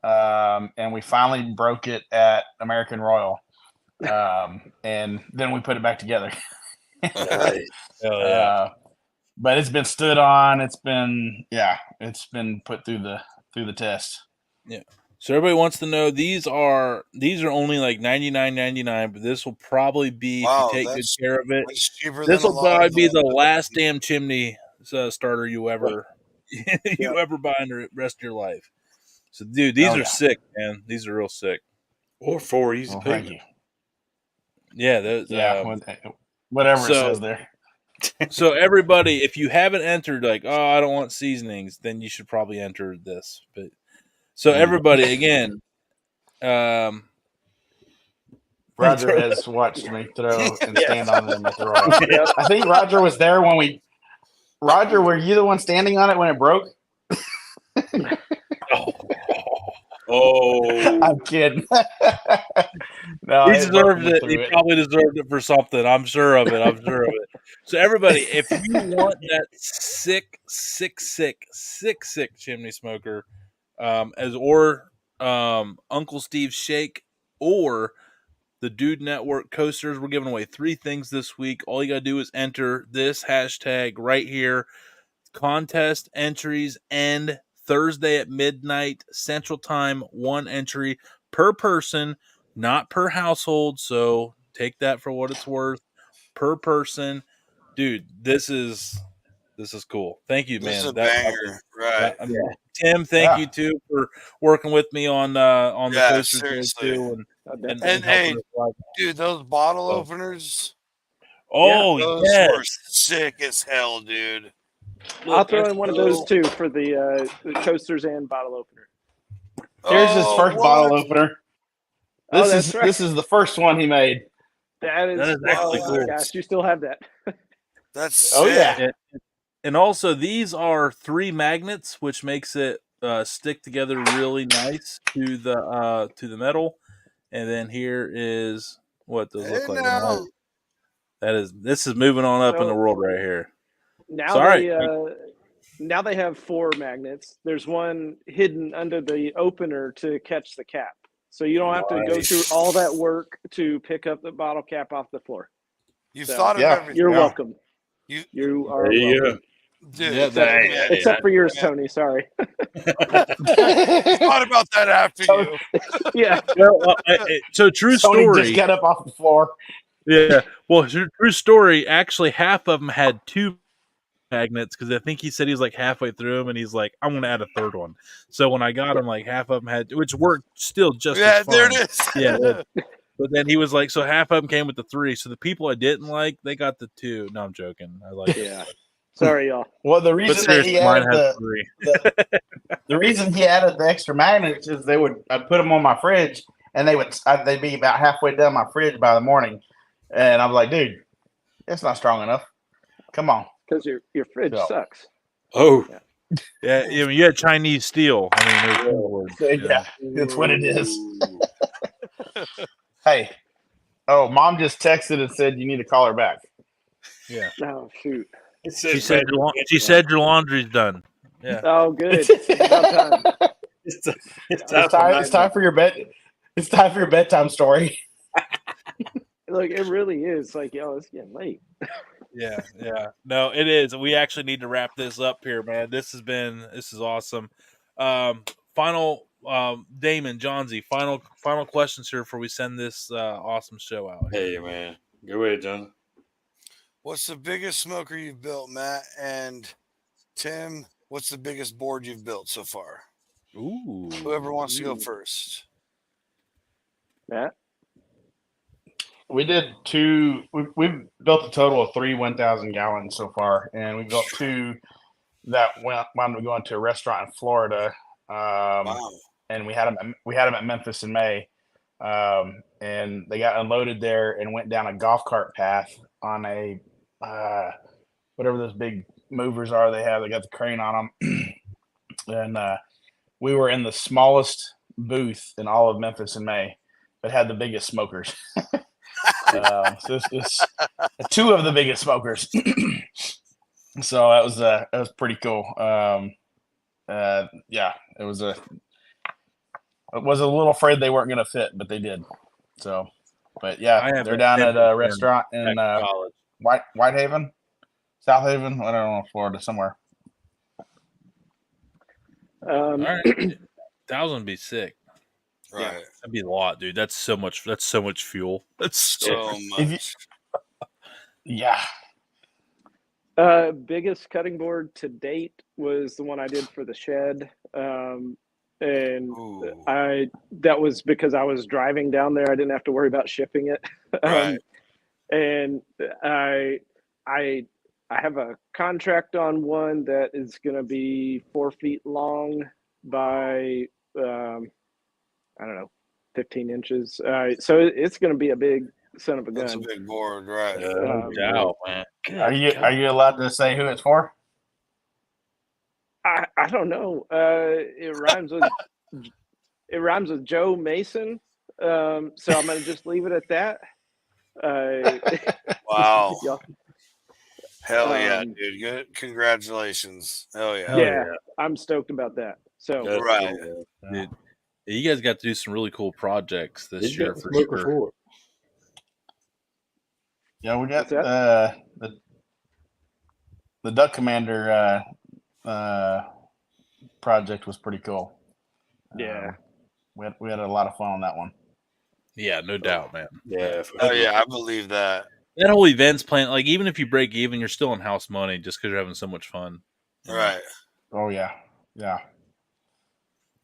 and we finally broke it at American Royal, and then we put it back together. But it's been stood on. It's been put through the test.
Yeah. So everybody wants to know these are only like $99.99, but this will probably be if you take good care of it. This will probably be the last damn chimney starter you ever buy in the rest of your life. So, dude, these are sick, man. These are real sick.
Or 4 easy payment.
Yeah,
whatever it says there.
So everybody, if you haven't entered, like, I don't want seasonings, then you should probably enter this. But so everybody, again,
Roger has watched me throw and stand on them at the Royal. I think Roger was there when Roger, were you the one standing on it when it broke? I'm kidding.
No, he deserved it. He probably deserved it for something. I'm sure of it. So everybody, if you want that sick chimney smoker, Uncle Steve's Shake or the Dude Network coasters, we're giving away 3 things this week. All you gotta do is enter this hashtag right here. Contest entries end Thursday at midnight Central Time. 1 entry per person, not per household. So take that for what it's worth. Per person, dude. This is cool. Thank you, man.
This is a banger, right?
Tim, thank you too for working with me on the coasters too, and
hey, dude, those bottle openers.
Those
were sick as hell, dude.
I'll throw in one of those too for the coasters and bottle opener.
Here's his first bottle opener. This is the first one he made.
That is actually cool. Gosh, you still have that.
That's sick.
And also these are 3 magnets, which makes it stick together really nice to the metal. And then here is what those look like. This is moving on up in the world right here.
Now now they have 4 magnets. There's one hidden under the opener to catch the cap. So you don't have to go through all that work to pick up the bottle cap off the floor.
You've thought of everything.
You're welcome. You are welcome.
Yeah.
Dude,
except for yours, Tony. Sorry.
Thought about that after you.
Yeah.
Well, so true
Tony
story.
just got up off the floor.
Yeah. Well, true story. Actually, half of them had 2 magnets because I think he said he was like halfway through them, and he's like, "I'm going to add a 3rd one." So when I got them, like half of them had, which worked still just as fine.
There it is.
Yeah. But then he was like, so half of them came with the 3. So the people I didn't like, they got the 2. No, I'm joking. I like
Yeah. Sorry, y'all.
Well, the reason that he added the reason he added the extra magnets is I'd put them on my fridge, and they'd be about halfway down my fridge by the morning, and I'm like, dude, it's not strong enough. Come on,
because your fridge sucks.
Oh,
yeah. I mean, you had Chinese steel. I mean,
that's what it is. Hey, mom just texted and said you need to call her back.
Yeah.
Oh shoot.
She said your laundry's done. Yeah.
Oh, good.
It's time for your bed. It's time for your bedtime story.
Look, it really is. Like, it's getting late.
Yeah. No, it is. We actually need to wrap this up here, man. This is awesome. Final, Damon, Johnsy, final questions here before we send this awesome show out.
Hey, man. Go ahead, John.
What's the biggest smoker you've built, Matt? And Tim, what's the biggest board you've built so far?
Ooh.
Whoever wants to go first.
Matt?
We did 2. We've built a total of 3 1,000 gallons so far, and we built 2 that wound up going to a restaurant in Florida.
Wow.
And we had them at Memphis in May, and they got unloaded there and went down a golf cart path on a whatever those big movers are they have. They got the crane on them, and we were in the smallest booth in all of Memphis in May, but had the biggest smokers. So it's 2 of the biggest smokers. So that was pretty cool. It was I was a little afraid they weren't going to fit, but they did. So, but yeah, they're down at a restaurant in Whitehaven, South Haven. I don't know, Florida somewhere.
All right. 1,000 would be sick.
Right.
Yeah, that'd be a lot, dude. That's so much fuel. That's so
much.
Yeah.
Biggest cutting board to date was the one I did for the shed. That was because I was driving down there. I didn't have to worry about shipping it.
Right.
And I have a contract on one that is going to be 4 feet long by, I don't know, 15 inches. So it's going to be a big son of a gun.
That's a big board, right?
man.
Are you allowed to say who it's for?
I don't know. It rhymes with Joe Mason. So I'm going to just leave it at that.
Wow. Hell yeah, dude. Good. Congratulations. Hell yeah.
Yeah, I'm stoked about that. So
right.
Dude, you guys got to do some really cool projects this year for sure.
Yeah, we got the Duck Commander project was pretty cool.
Yeah.
We had a lot of fun on that one.
Yeah, no doubt, man.
Yeah.
Oh yeah, I believe that.
That whole event's plan, like even if you break even, you're still in house money just because you're having so much fun.
Right.
Oh yeah. Yeah.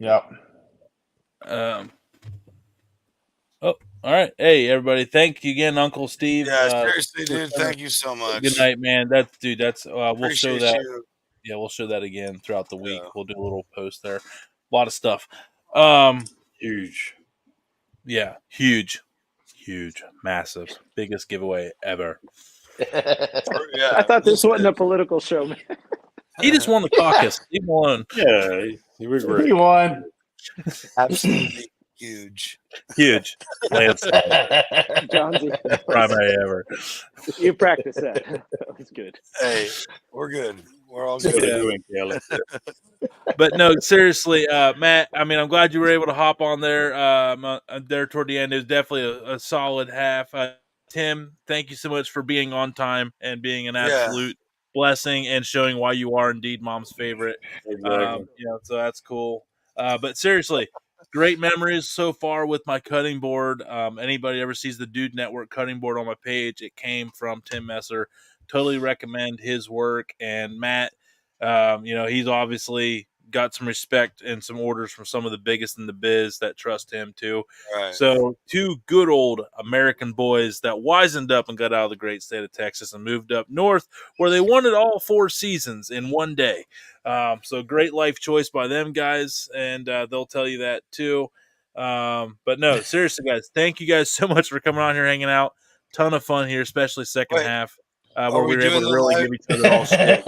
Yep.
All right. Hey, everybody. Thank you again, Uncle Steve.
Yeah, seriously, dude. Thank you so much.
Good night, man. That's we'll show that.
You.
Yeah, we'll show that again throughout the week. Yeah. We'll do a little post there. A lot of stuff.
Huge.
Yeah, huge, massive, biggest giveaway ever.
I thought this wasn't a political show, man.
He just won the caucus. He won.
Yeah, he was great.
He won.
Absolutely huge.
Landslide.
Johnsy.
Primary ever.
You practice that. That was good.
Hey, we're good. We're all good.
Kelly.
But no, seriously, Matt, I mean, I'm glad you were able to hop on there there toward the end. It was definitely a solid half. Tim, thank you so much for being on time and being an absolute blessing and showing why you are indeed Mom's favorite.
Exactly.
So that's cool. But seriously, great memories so far with my cutting board. Anybody ever sees the Dude Network cutting board on my page, it came from Tim Messer. Totally recommend his work. And Matt, he's obviously got some respect and some orders from some of the biggest in the biz that trust him too.
Right.
So 2 good old American boys that wisened up and got out of the great state of Texas and moved up north where they won it all 4 seasons in one day. So great life choice by them guys, and they'll tell you that too. But no, seriously, guys, thank you guys so much for coming on here, hanging out. Ton of fun here, especially second half. Where we were able to really give each other all shit.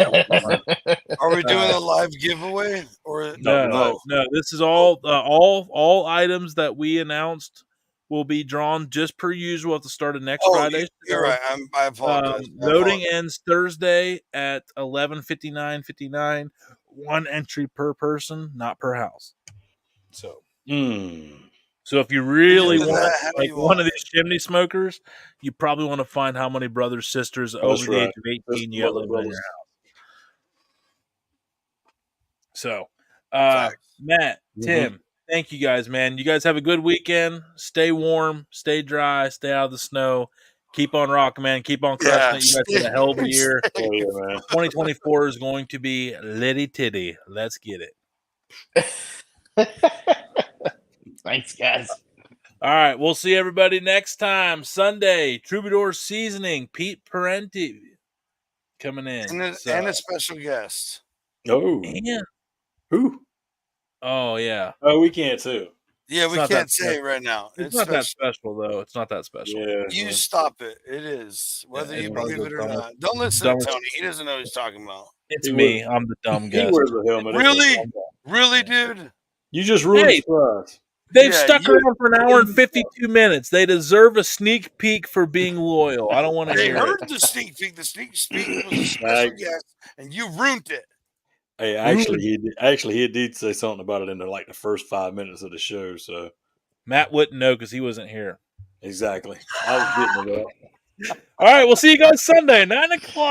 Are we doing a live giveaway or
no? This is all items that we announced will be drawn just per usual at the start of next Friday.
You're right. I apologize.
Voting ends Thursday at 11:59. 1 entry per person, not per house. So. So if you really want one of these chimney smokers, you probably want to find how many brothers, sisters over the age of 18 you live in your house. So, Matt, Tim, thank you guys, man. You guys have a good weekend. Stay warm, stay dry, stay out of the snow. Keep on rocking, man. Keep on crushing it. You guys had a hell of a year. 2024 is going to be litty titty. Let's get it.
Thanks, guys.
All right, we'll see everybody next time. Sunday, Troubadour Seasoning, Pete Parenti coming in.
And a special guest.
Oh.
And
who?
Oh, yeah.
Oh, we can't too.
Yeah, we can't say it right now.
It's not that special, though. It's not that special.
Yeah,
you stop it. It is. Whether you believe it or not. Don't listen to Tony. He doesn't know what he's talking about.
It's me. I'm the dumb guy.
He wears a helmet.
Really, dude?
You just ruined it for us.
They've stuck around for an hour and 52 minutes. They deserve a sneak peek for being loyal. I don't want to hear it.
They heard the sneak peek. The sneak peek was a special guest, and you ruined it.
Hey, actually, he did say something about it in the first 5 minutes of the show. So
Matt wouldn't know because he wasn't here.
Exactly. I was getting it up.
All right, we'll see you guys Sunday, 9:00.